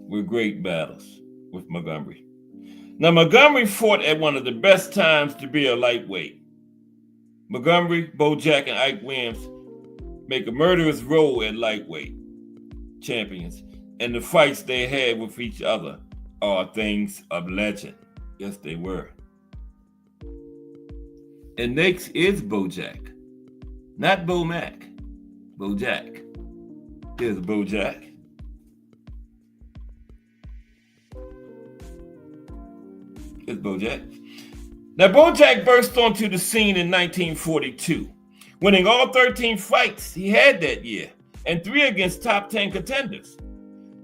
were great battles with Montgomery. Now, Montgomery fought at one of the best times to be a lightweight. Montgomery, Bojack, and Ike Williams make a murderous row at lightweight champions, and the fights they had with each other are things of legend. Yes, they were. And next is Bojack, not Bo Mac. Bojack. Here's Bojack. Here's Bojack. Now, Bojack burst onto the scene in 1942, winning all 13 fights he had that year, and 3 against top 10 contenders.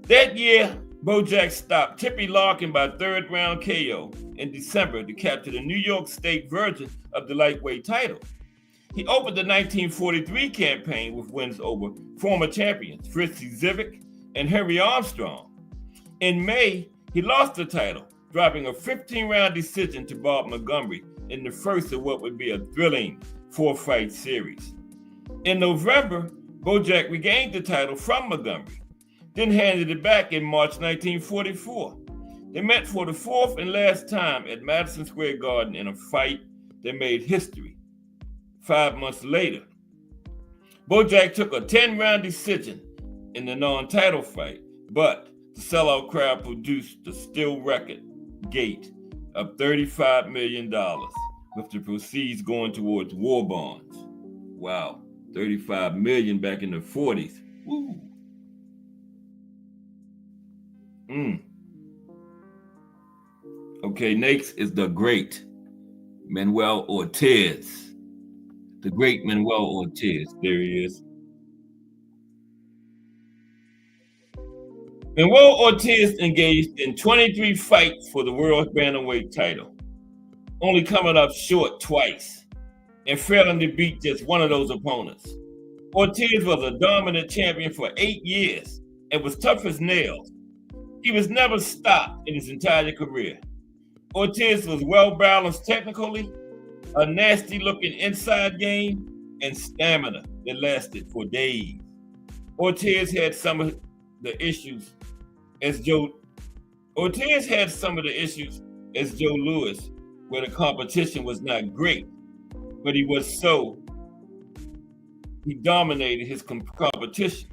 That year, Bojack stopped Tippy Larkin by 3rd round KO in December to capture the New York State version of the lightweight title. He opened the 1943 campaign with wins over former champions Fritzy Zivic and Henry Armstrong. In May, he lost the title, dropping a 15-round decision to Bob Montgomery in the first of what would be a thrilling 4-fight series. In November, Bojack regained the title from Montgomery, then handed it back in March 1944. They met for the 4th and last time at Madison Square Garden in a fight that made history. 5 months later, Bojack took a 10-round decision in the non-title fight, but the sellout crowd produced the still record gate of $35 million, with the proceeds going towards war bonds. Wow, $35 million back in the 40s. Woo. Okay, next is the great Manuel Ortiz. The great Manuel Ortiz. There he is. Manuel Ortiz engaged in 23 fights for the world bantamweight title, only coming up short twice and failing to beat just one of those opponents. Ortiz was a dominant champion for 8 years and was tough as nails. He was never stopped in his entire career. Ortiz was well balanced technically, a nasty looking inside game, and stamina that lasted for days. Ortiz had some of the issues as Joe Louis, where the competition was not great, but he dominated his competition.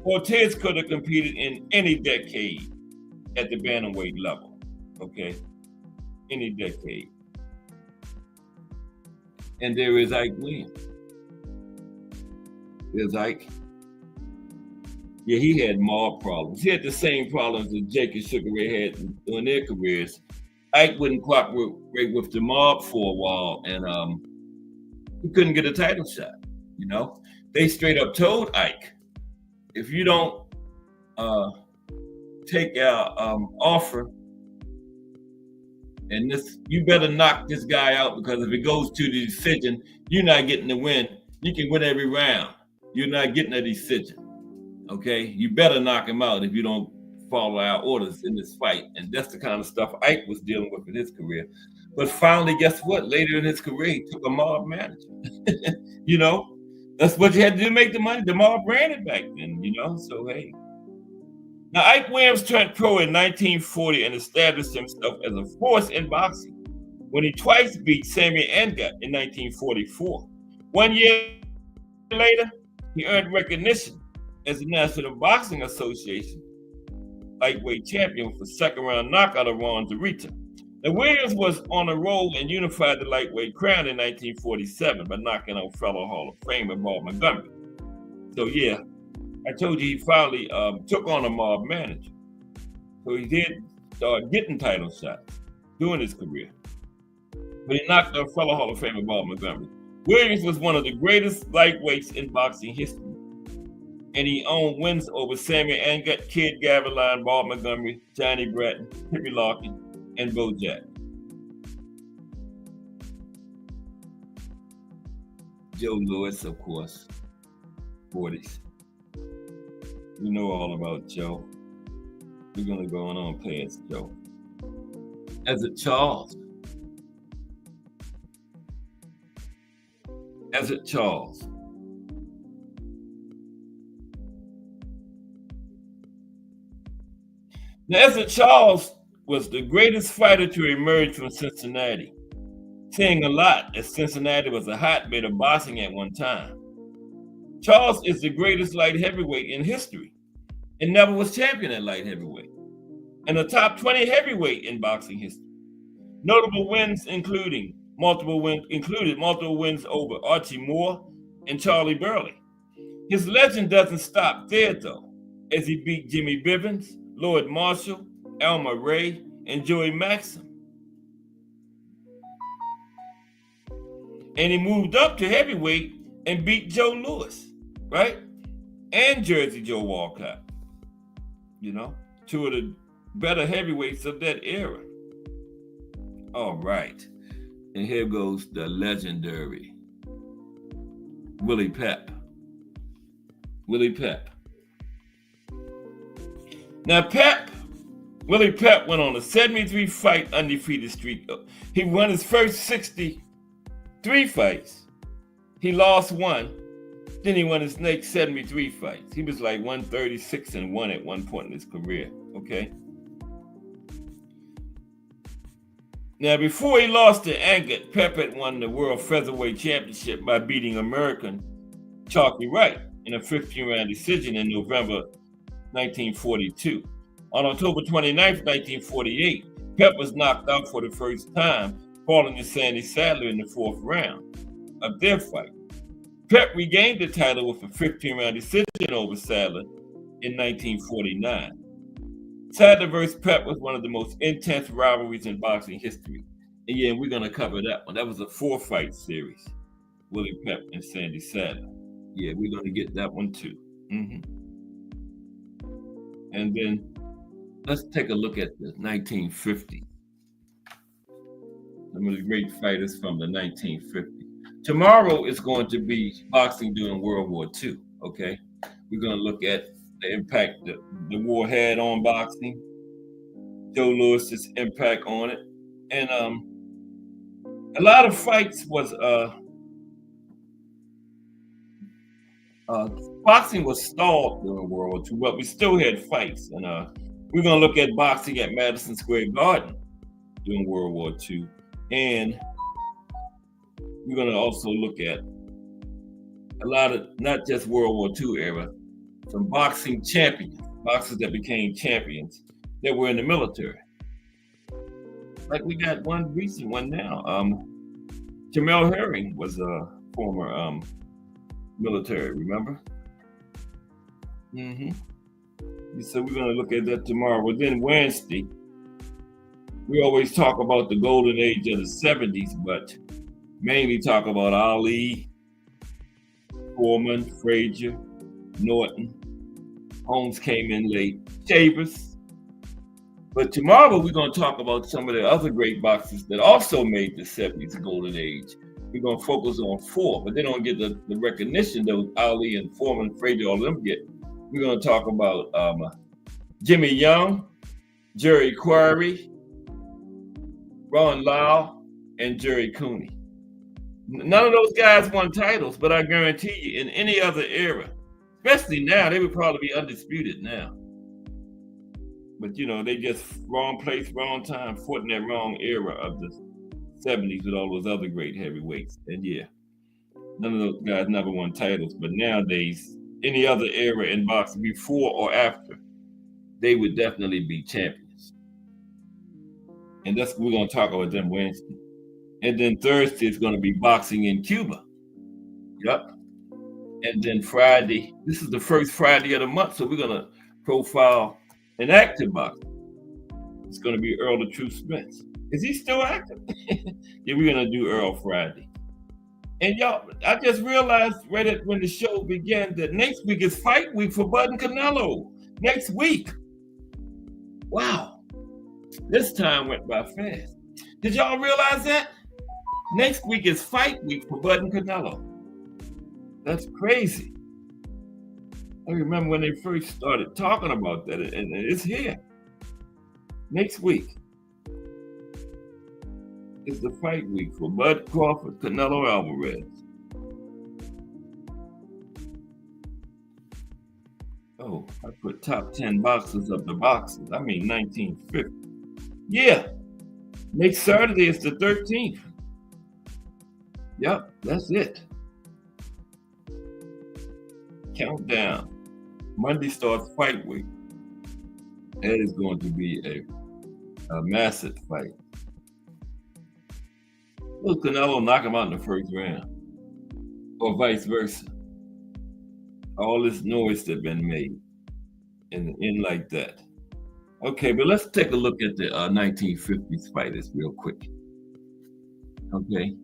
Ortiz could have competed in any decade at the bantamweight level, okay? Any decade. And there is Ike Williams. There's Ike. Yeah, he had mob problems. He had the same problems that Jake and Sugar Ray had in their careers. Ike wouldn't cooperate with the mob for a while, and he couldn't get a title shot. You know, they straight up told Ike, if you don't take our offer, and you better knock this guy out, because if it goes to the decision, you're not getting the win. You can win every round. You're not getting a decision. Okay, you better knock him out if you don't follow our orders in this fight. And that's the kind of stuff Ike was dealing with in his career. But finally, guess what? Later in his career, he took a mob manager. You know, that's what you had to do to make the money. The mob ran it back then, you know, so hey. Now, Ike Williams turned pro in 1940 and established himself as a force in boxing when he twice beat Samuel Engat in 1944. 1 year later, he earned recognition as the National Boxing Association lightweight champion with a second-round knockout of Ron Zarita. Now, Williams was on a roll and unified the lightweight crown in 1947 by knocking out fellow Hall of Famer Bob Montgomery. So, yeah, I told you he finally took on a mob manager. So he did start getting title shots during his career. But he knocked out fellow Hall of Famer Bob Montgomery. Williams was one of the greatest lightweights in boxing history, and he owned wins over Samuel Engat, Kid Gavilan, Bob Montgomery, Johnny Bratton, Henry Larkin, and Bo Jack. Joe Louis, of course, 40s. We know all about Joe. We're going to go on past Joe. Ezzard Charles. Ezzard Charles. Now, Ezzard Charles was the greatest fighter to emerge from Cincinnati, saying a lot, as Cincinnati was a hotbed of boxing at one time. Charles is the greatest light heavyweight in history and never was champion at light heavyweight, and a top 20 heavyweight in boxing history. Notable wins included multiple wins over Archie Moore and Charlie Burley. His legend doesn't stop there, though, as he beat Jimmy Bivens, Lloyd Marshall, Elmer Ray, and Joey Maxim. And he moved up to heavyweight and beat Joe Louis, right? And Jersey Joe Walcott. You know, two of the better heavyweights of that era. All right. And here goes the legendary Willie Pep. Willie Pep. Now, Willie Pep went on a 73-fight undefeated streak. He won his first 63 fights. He lost one. Then he won his next 73 fights. He was like 136-1 at one point in his career, okay? Now, before he lost to Engat, Pep had won the World Featherweight Championship by beating American Chalky Wright in a 15-round decision in November 1942. On October 29, 1948, Pep was knocked out for the first time, falling to Sandy Sadler in the fourth round of their fight. Pep regained the title with a 15-round decision over Sadler in 1949. Sadler versus Pep was one of the most intense rivalries in boxing history. And yeah, we're going to cover that one. That was a 4-fight series, Willie Pep and Sandy Sadler. Yeah, we're going to get that one too. And then let's take a look at the 1950s. Some of the great fighters from the 1950s. Tomorrow is going to be boxing during World War II, okay? We're going to look at the impact the war had on boxing, Joe Louis's impact on it. And a lot of fights was boxing was stalled during World War II, but we still had fights. And we're going to look at boxing at Madison Square Garden during World War II. And we're going to also look at a lot of, not just World War II era, some boxing champions, boxers that became champions that were in the military. Like we got one recent one now. Jamel Herring was a former military, remember? So we're going to look at that tomorrow. But then Wednesday, we always talk about the golden age of the 70s, but mainly talk about Ali, Foreman, Frazier, Norton. Holmes came in late. Shavers. But tomorrow we're going to talk about some of the other great boxers that also made the 70s golden age. We're going to focus on 4, but they don't get the recognition that Ali and Foreman, Frazier, all of them get. We're going to talk about Jimmy Young, Jerry Quarry, Ron Lyle, and Jerry Cooney. None of those guys won titles, but I guarantee you in any other era, especially now, they would probably be undisputed now. But, you know, they just wrong place, wrong time, fought in that wrong era of the 70s with all those other great heavyweights. And yeah, none of those guys never won titles. But nowadays, any other era in boxing, before or after, they would definitely be champions. And that's what we're going to talk about them Wednesday. And then Thursday is going to be boxing in Cuba. Yep. And then Friday, this is the first Friday of the month, so we're going to profile an active boxer. It's going to be Earl the Truth Spence. Is he still active? Yeah, we're going to do Earl Friday. And y'all, I just realized when the show began that next week is fight week for Bud and Canelo. Next week. Wow. This time went by fast. Did y'all realize that? Next week is fight week for Bud and Canelo. That's crazy. I remember when they first started talking about that, and it's here. Next week is the fight week for Bud Crawford, Canelo Alvarez. Oh, I put top 10 boxers of the boxers. I mean 1950. Yeah. Next Saturday is the 13th. Yep, that's it. Countdown. Monday starts fight week. That is going to be a massive fight. Will Canelo knock him out in the first round? Or vice versa? All this noise that's been made in like that. Okay, but let's take a look at the 1950s fighters real quick. Okay.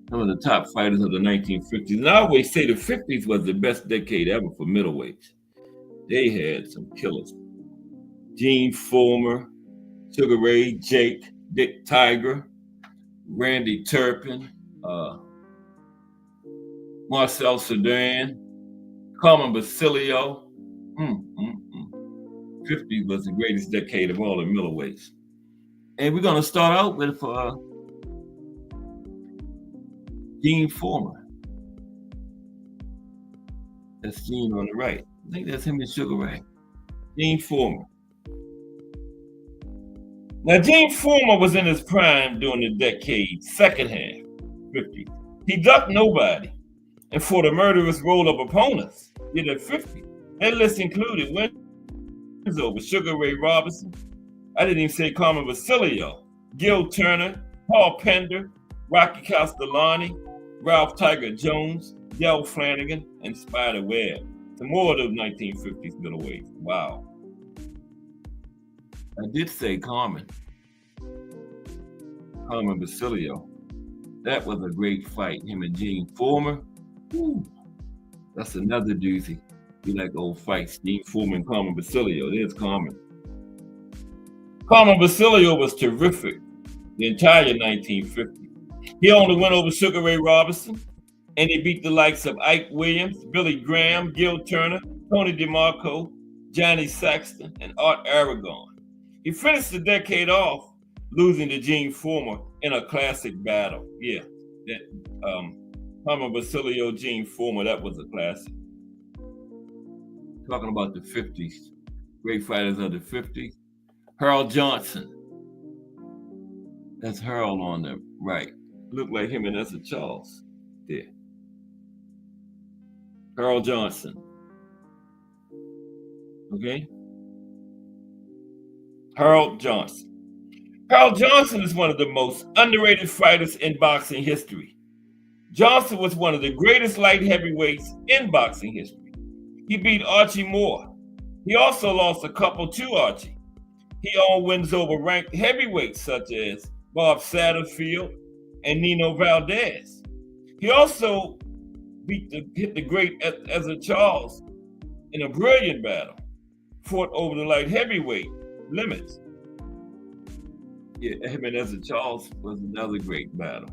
Some of the top fighters of the 1950s. And I always say the 50s was the best decade ever for middleweights. They had some killers. Gene Fullmer, Sugar Ray, Jake, Dick Tiger, Randy Turpin, Marcel Cerdan, Carmen Basilio. 50s was the greatest decade of all the middleweights. And we're going to start out with Gene Fullmer. That's Gene on the right. I think that's him and Sugar Ray. Gene Fullmer. Now, Gene Fullmer was in his prime during the decade, second half, 50s. He ducked nobody and fought a murderous roll of opponents in the 50s. That list included wins over Sugar Ray Robinson. I didn't even say Carmen Basilio, Gil Turner, Paul Pender, Rocky Castellani, Ralph Tiger Jones, Del Flanagan, and Spider Webb. Some more of those 1950s middleweights. Wow. I did say Carmen Basilio. That was a great fight. Him and Gene Fullmer. Woo. That's another doozy. You like old fights. Gene Foreman, Carmen Basilio. There's Carmen. Carmen Basilio was terrific the entire 1950s. He only went over Sugar Ray Robinson, and he beat the likes of Ike Williams, Billy Graham, Gil Turner, Tony DeMarco, Johnny Saxton, and Art Aragon. He finished the decade off losing to Gene Foreman in a classic battle. Yeah, that Carmen Basilio, Gene Foreman, that was a classic. Talking about the 50s, great fighters of the 50s. Harold Johnson. That's Harold on the right. Looked like him and that's a Charles there. Harold Johnson. Okay? Harold Johnson. Harold Johnson is one of the most underrated fighters in boxing history. Johnson was one of the greatest light heavyweights in boxing history. He beat Archie Moore. He also lost a couple to Archie. He owned wins over ranked heavyweights such as Bob Satterfield and Nino Valdez. He also hit the great Ezra Charles in a brilliant battle, fought over the light heavyweight limits. Yeah, him and Ezra Charles was another great battle.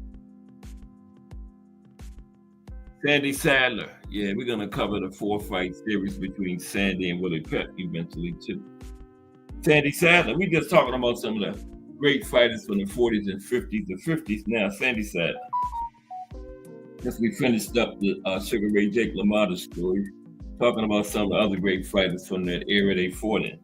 Sandy Sadler. Yeah, we're going to cover the 4-fight series between Sandy and Willie Pep eventually too. Sandy Sadler, we just talking about some of the great fighters from the 40s and 50s. The 50s now, Sandy Sadler. As we finished up the Sugar Ray Jake LaMotta story, talking about some of the other great fighters from that era they fought in.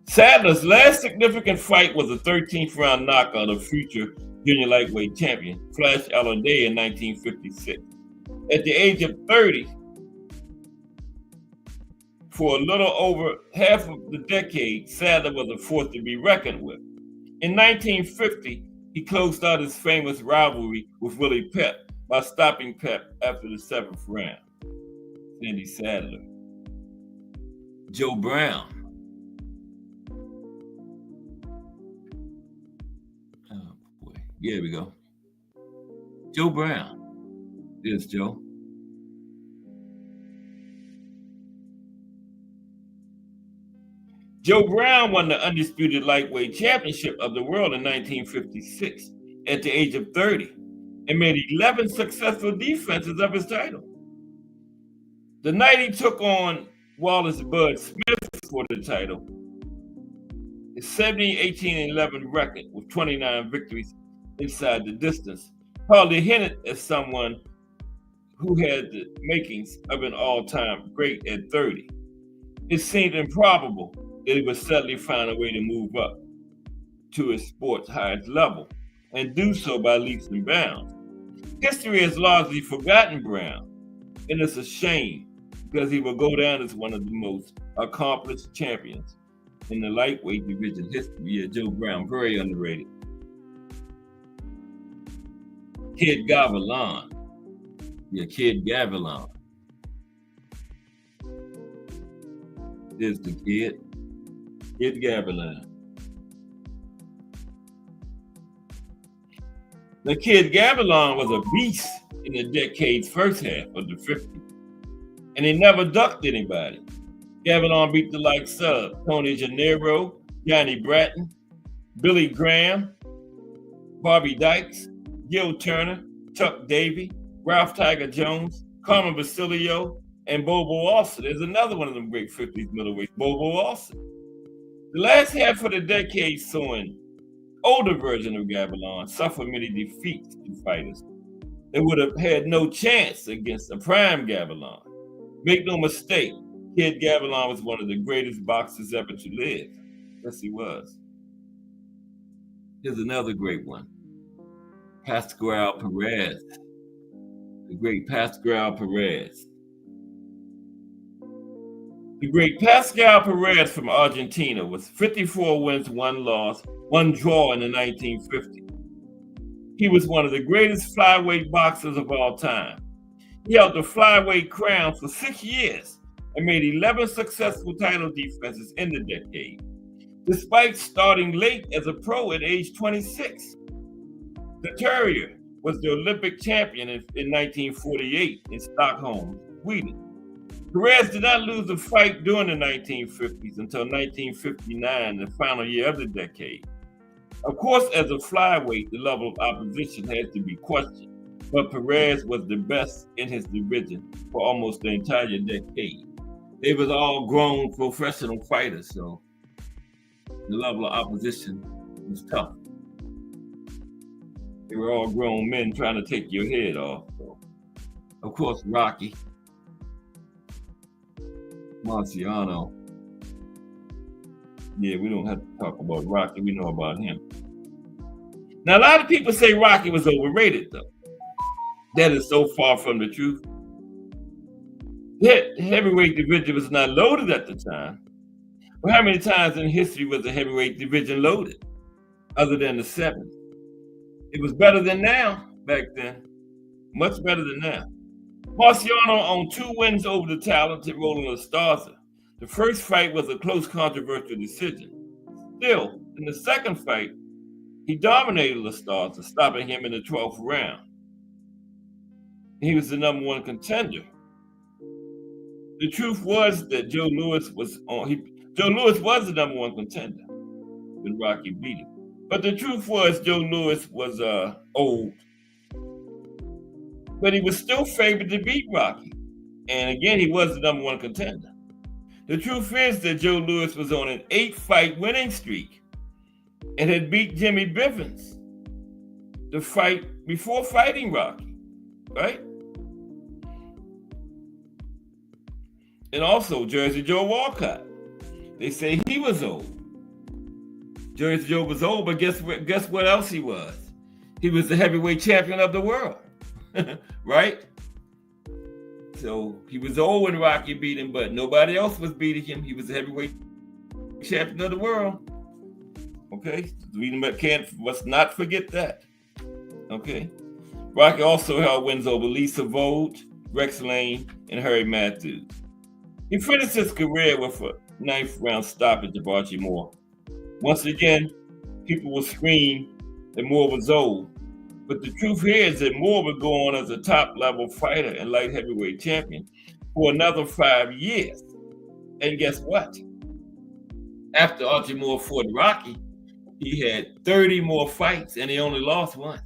Sadler's last significant fight was a 13th round knockout of future junior lightweight champion Flash Allenday in 1956. At the age of 30, for a little over half of the decade, Sadler was a force to be reckoned with. In 1950, he closed out his famous rivalry with Willie Pep by stopping Pep after the 7th round. Sandy Sadler. Joe Brown. Oh boy, here we go. Joe Brown. There's Joe. Joe Brown won the undisputed lightweight championship of the world in 1956 at the age of 30 and made 11 successful defenses of his title. The night he took on Wallace Bud Smith for the title, his 70, 18, and 11 record with 29 victories inside the distance hardly hinted at someone who had the makings of an all-time great at 30. It seemed improbable that he would suddenly find a way to move up to his sport's highest level and do so by leaps and bounds. History has largely forgotten Brown, and it's a shame because he will go down as one of the most accomplished champions in the lightweight division history. Yeah, Joe Brown, very underrated. Kid Gavilan. Yeah, Kid Gavilan. There's the kid. Kid Gavilan. The Kid Gavilan was a beast in the decade's first half of the 50s, and he never ducked anybody. Gavilan beat the likes of Tony Gennaro, Johnny Bratton, Billy Graham, Bobby Dykes, Gil Turner, Chuck Davey, Ralph Tiger Jones, Carmen Basilio, and Bobo Austin. There's another one of them great 50s middleweights, Bobo Austin. The last half of the decade saw an older version of Gavilan suffer many defeats to fighters that would have had no chance against a prime Gavilan. Make no mistake, Kid Gavilan was one of the greatest boxers ever to live. Yes, he was. Here's another great one. Pascual Perez. The great Pascual Perez. The great Pascual Perez from Argentina was 54 wins, 1 loss, 1 draw in the 1950s. He was one of the greatest flyweight boxers of all time. He held the flyweight crown for 6 years and made 11 successful title defenses in the decade, despite starting late as a pro at age 26. The Terrier was the Olympic champion in 1948 in Stockholm, Sweden. Perez did not lose a fight during the 1950s until 1959, the final year of the decade. Of course, as a flyweight, the level of opposition has to be questioned, but Perez was the best in his division for almost the entire decade. They was all grown professional fighters, so the level of opposition was tough. They were all grown men trying to take your head off. So, of course, Rocky Marciano. Yeah, we don't have to talk about Rocky. We know about him. Now, a lot of people say Rocky was overrated, though. That is so far from the truth. The heavyweight division was not loaded at the time. But how many times in history was the heavyweight division loaded, other than the 70s? It was better than now back then. Much better than now. Marciano owned 2 wins over the talented Roland Estarza. The first fight was a close, controversial decision. Still, in the second fight, he dominated Estarza, stopping him in the 12th round. He was the number 1 contender. The truth was that Joe Louis was the number 1 contender when Rocky beat him. But the truth was Joe Louis was old. But he was still favored to beat Rocky. And again, he was the number 1 contender. The truth is that Joe Louis was on an 8-fight winning streak and had beat Jimmy Bivens the fight before fighting Rocky, right? And also Jersey Joe Walcott. They say he was old. Jersey Joe was old, but guess what else he was? He was the heavyweight champion of the world, right? So he was old when Rocky beat him, but nobody else was beating him. He was the heavyweight champion of the world. Okay, must not forget that. Okay, Rocky also held wins over Lisa Vogt, Rex Lane, and Harry Matthews. He finished his career with a 9th round stoppage of Archie Moore. Once again, people will scream that Moore was old. But the truth here is that Moore would go on as a top-level fighter and light heavyweight champion for another 5 years. And guess what? After Archie Moore fought Rocky, he had 30 more fights and he only lost 1.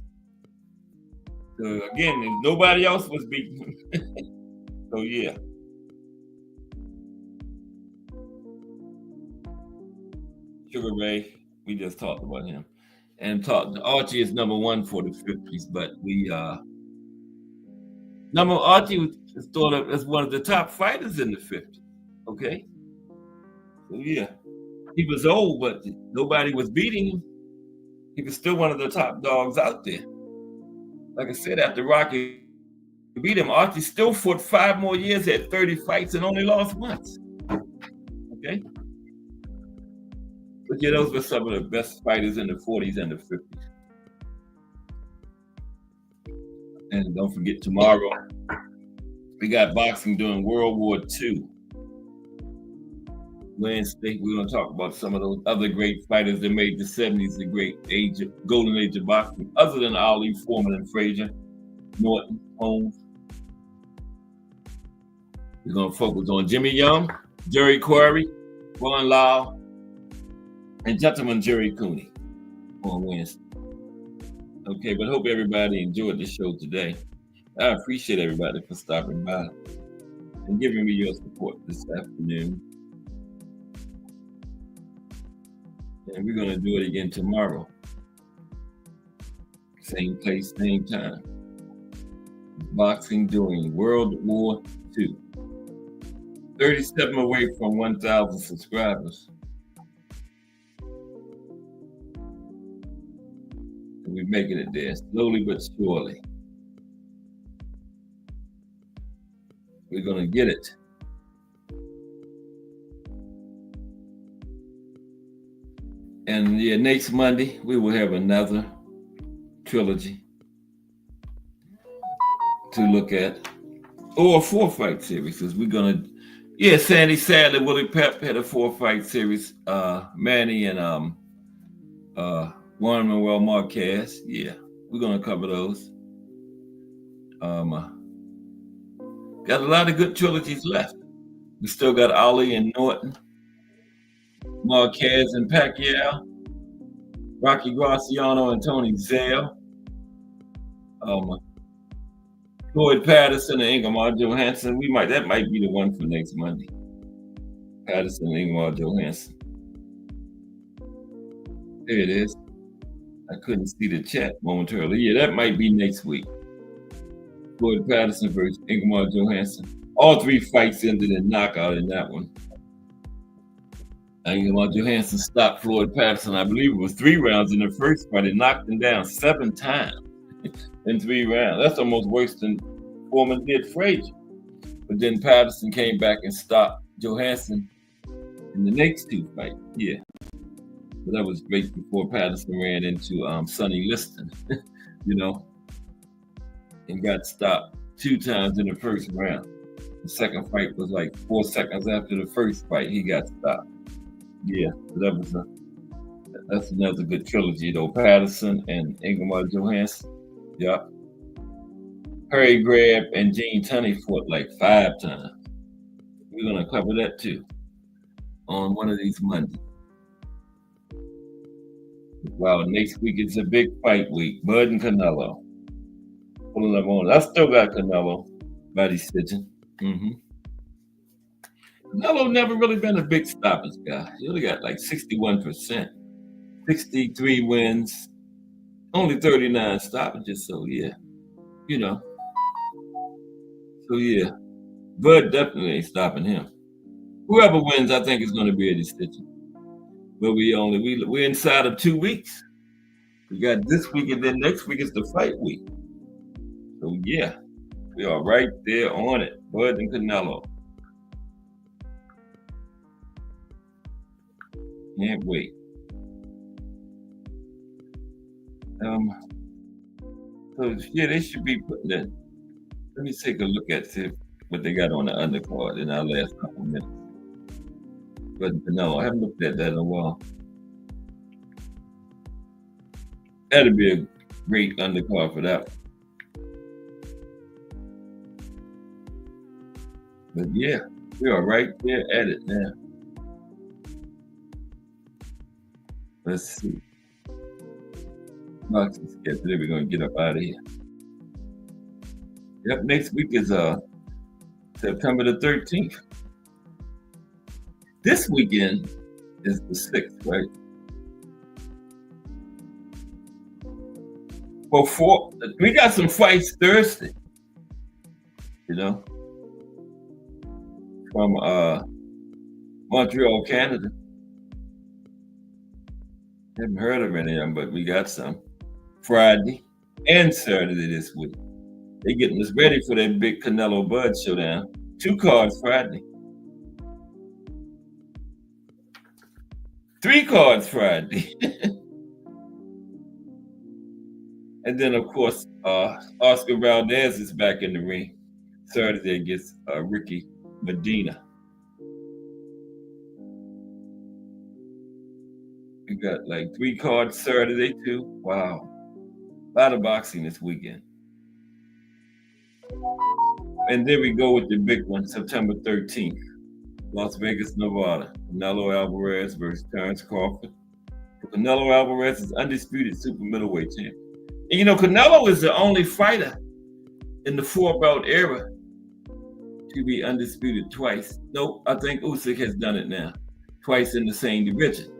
So again, nobody else was beating him. So yeah. Sugar Ray, we just talked about him. And Archie is number 1 for the 50s, but Archie was thought of as one of the top fighters in the 50s. Okay, so yeah, he was old, but nobody was beating him. He was still one of the top dogs out there. Like I said, after Rocky beat him, Archie still fought 5 more years, had 30 fights, and only lost once. Okay. But yeah, those were some of the best fighters in the 40s and the 50s. And don't forget, tomorrow, we got boxing during World War II. Wednesday, we're going to talk about some of those other great fighters that made the 70s the great golden age of boxing, other than Ali, Foreman, and Frazier, Norton, Holmes. We're going to focus on Jimmy Young, Jerry Quarry, Ron Lau, and Gentleman Jerry Cooney on Wednesday. Okay, but hope everybody enjoyed the show today. I appreciate everybody for stopping by and giving me your support this afternoon. And we're going to do it again tomorrow. Same place, same time. Boxing during World War II. 37 away from 1,000 subscribers. We're making it there, slowly but surely. We're going to get it. And yeah, next Monday, we will have another trilogy to look at. Or a 4-fight series, because we're going to, Sandy Sadler, Willie Pep had a 4-fight series. Manny and Juan Manuel Marquez. Yeah, we're going to cover those. Got a lot of good trilogies left. We still got Ali and Norton, Marquez and Pacquiao, Rocky Graciano and Tony Zale, Floyd Patterson and Ingemar Johansson. That might be the one for next Monday. Patterson and Ingemar Johansson. There it is. I couldn't see the chat momentarily. Yeah, that might be next week. Floyd Patterson versus Ingemar Johansson. All three fights ended in knockout in that one. Ingemar Johansson stopped Floyd Patterson. I believe it was 3 rounds in the first fight. It knocked him down 7 times in 3 rounds. That's almost worse than Foreman did Frazier. But then Patterson came back and stopped Johansson in the next 2 fights. Yeah. But that was great before Patterson ran into Sonny Liston, and got stopped 2 times in the first round. The second fight was like 4 seconds after the first fight, he got stopped. Yeah, that's another good trilogy though. Patterson and Ingemar Johansson. Yeah. Harry Grab and Gene Tunney fought like 5 times. We're gonna cover that too on one of these Mondays. Wow, next week is a big fight week. Bud and Canelo. Pulling up on it. I still got Canelo by decision. Canelo never really been a big stoppage guy. He only got like 61%, 63 wins, only 39 stoppages. So yeah, So yeah, Bud definitely ain't stopping him. Whoever wins, I think is going to be a decision. But we're inside of 2 weeks. We got this week, and then next week is the fight week. So yeah, we are right there on it. Bud and Canelo. Can't wait. So yeah, they should be putting that. Let me take a look at what they got on the undercard in our last couple minutes. But no, I haven't looked at that in a while. That'd be a great undercard for that one. But yeah, we are right there at it now. Let's see. Boxing schedule. We're gonna get up out of here. Yep, next week is September the 13th. This weekend is the 6th, right? Well, we got some fights Thursday, from Montreal, Canada. Haven't heard of any of them, but we got some Friday and Saturday this week. They're getting us ready for that big Canelo Bud showdown. 2 cards Friday. 3 cards Friday. And then, of course, Oscar Valdez is back in the ring Saturday against Ricky Medina. We got like 3 cards Saturday too. Wow. A lot of boxing this weekend. And then we go with the big one, September 13th. Las Vegas, Nevada. Canelo Alvarez versus Terrence Crawford. Canelo Alvarez is undisputed super middleweight champion. And Canelo is the only fighter in the 4-belt era to be undisputed twice. Nope, I think Usyk has done it now. Twice in the same division.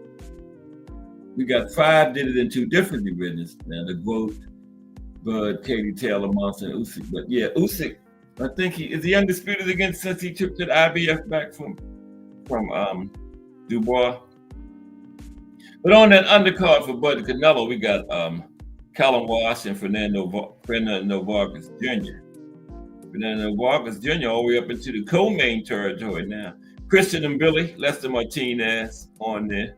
We got 5 did it in 2 different divisions. Now the GOAT, Bud, Katie Taylor, Monson, and Usyk. But yeah, Usyk, I think he is undisputed again since he took the IBF back from Dubois. But on that undercard for Bud and Canelo, we got Callum Walsh and Fernando Vargas Jr. Fernando Vargas Jr. all the way up into the co-main territory now. Christian and Billy, Lester Martinez on there.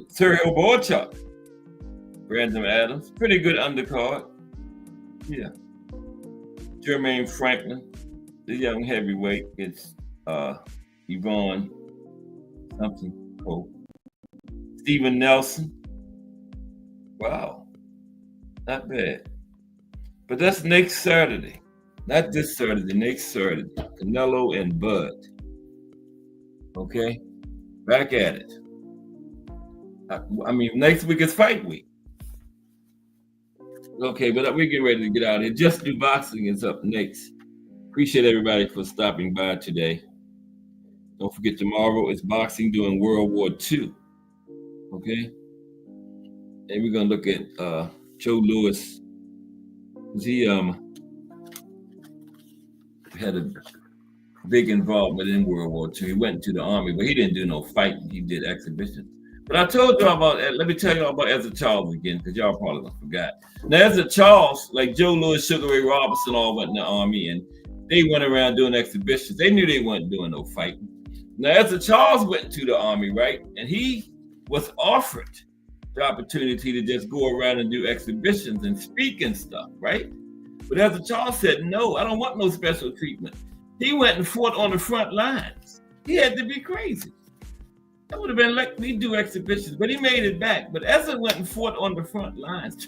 Sergio Borchak, Brandon Adams, pretty good undercard. Yeah. Jermaine Franklin, the young heavyweight, against Yvonne something Cole. Steven Nelson. Wow, not bad. But that's next Saturday. Not this Saturday, next Saturday. Canelo and Bud. Okay? Back at it. I mean, next week is fight week. Okay, but we're getting ready to get out of here. Just Do Boxing is up next. Appreciate everybody for stopping by today. Don't forget, tomorrow is boxing during World War II. Okay? And we're going to look at Joe Louis. He had a big involvement in World War II. He went into the army, but he didn't do no fighting. He did exhibitions. But I told y'all about, let me tell y'all about Ezra Charles again, because y'all probably forgot. Now, Ezra Charles, like Joe Louis, Sugar Ray Robinson, all went in the army, and they went around doing exhibitions. They knew they weren't doing no fighting. Now, Ezra Charles went into the army, right? And he was offered the opportunity to just go around and do exhibitions and speak and stuff, right? But Ezra Charles said, no, I don't want no special treatment. He went and fought on the front lines. He had to be crazy. That would have been like me do exhibitions, but he made it back. But Ezra went and fought on the front lines.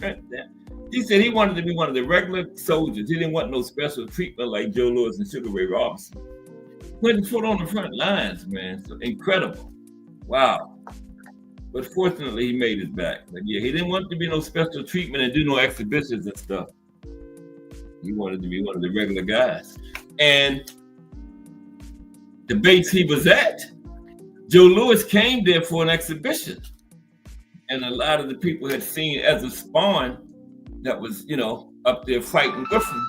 He said he wanted to be one of the regular soldiers. He didn't want no special treatment like Joe Louis and Sugar Ray Robinson. Went and fought on the front lines, man. So incredible. Wow. But fortunately, he made it back. But yeah, he didn't want to be no special treatment and do no exhibitions and stuff. He wanted to be one of the regular guys. And the base he was at, Joe Louis came there for an exhibition. And a lot of the people had seen Ezra Spawn that was, up there fighting with him.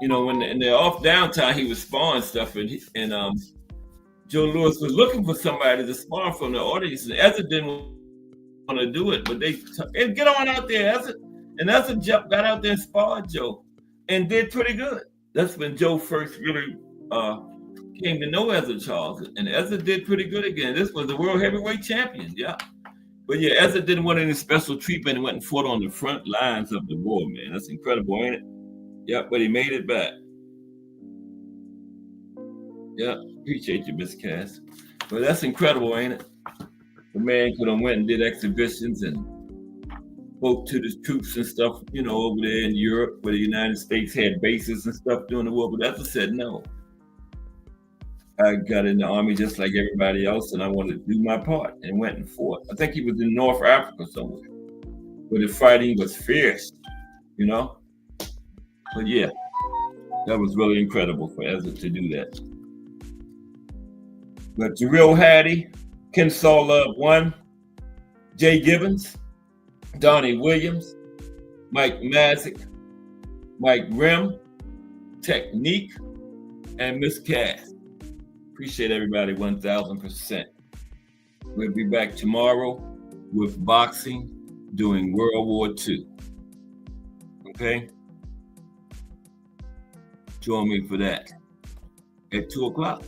When they're off downtown, he was sparring stuff. And Joe Louis was looking for somebody to spar from the audience. And Ezra didn't want to do it, but they hey, get on out there, Ezra. And Ezra got out there and sparred Joe and did pretty good. That's when Joe first really came to know Ezra Charles, and Ezra did pretty good again. This was the world heavyweight champion, yeah. But yeah, Ezra didn't want any special treatment and went and fought on the front lines of the war, man. That's incredible, ain't it? Yeah, but he made it back. Yeah, appreciate you, Miss Cass. But that's incredible, ain't it? The man could have went and did exhibitions and spoke to the troops and stuff, over there in Europe, where the United States had bases and stuff during the war. But Ezra said no. I got in the army just like everybody else, and I wanted to do my part and went and fought. I think he was in North Africa somewhere, where the fighting was fierce, But yeah, that was really incredible for Ezra to do that. But Jarrell Hattie, Kensaw Love 1, Jay Gibbons, Donnie Williams, Mike Mazik, Mike Grimm, Technique, and Miss Cass. Appreciate everybody 1,000%. We'll be back tomorrow with boxing during World War II. Okay? Join me for that at 2 o'clock.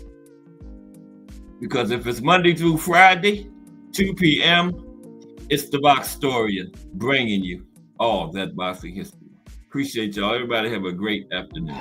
Because if it's Monday through Friday, 2 p.m., it's the Boxtorian bringing you all that boxing history. Appreciate y'all. Everybody have a great afternoon.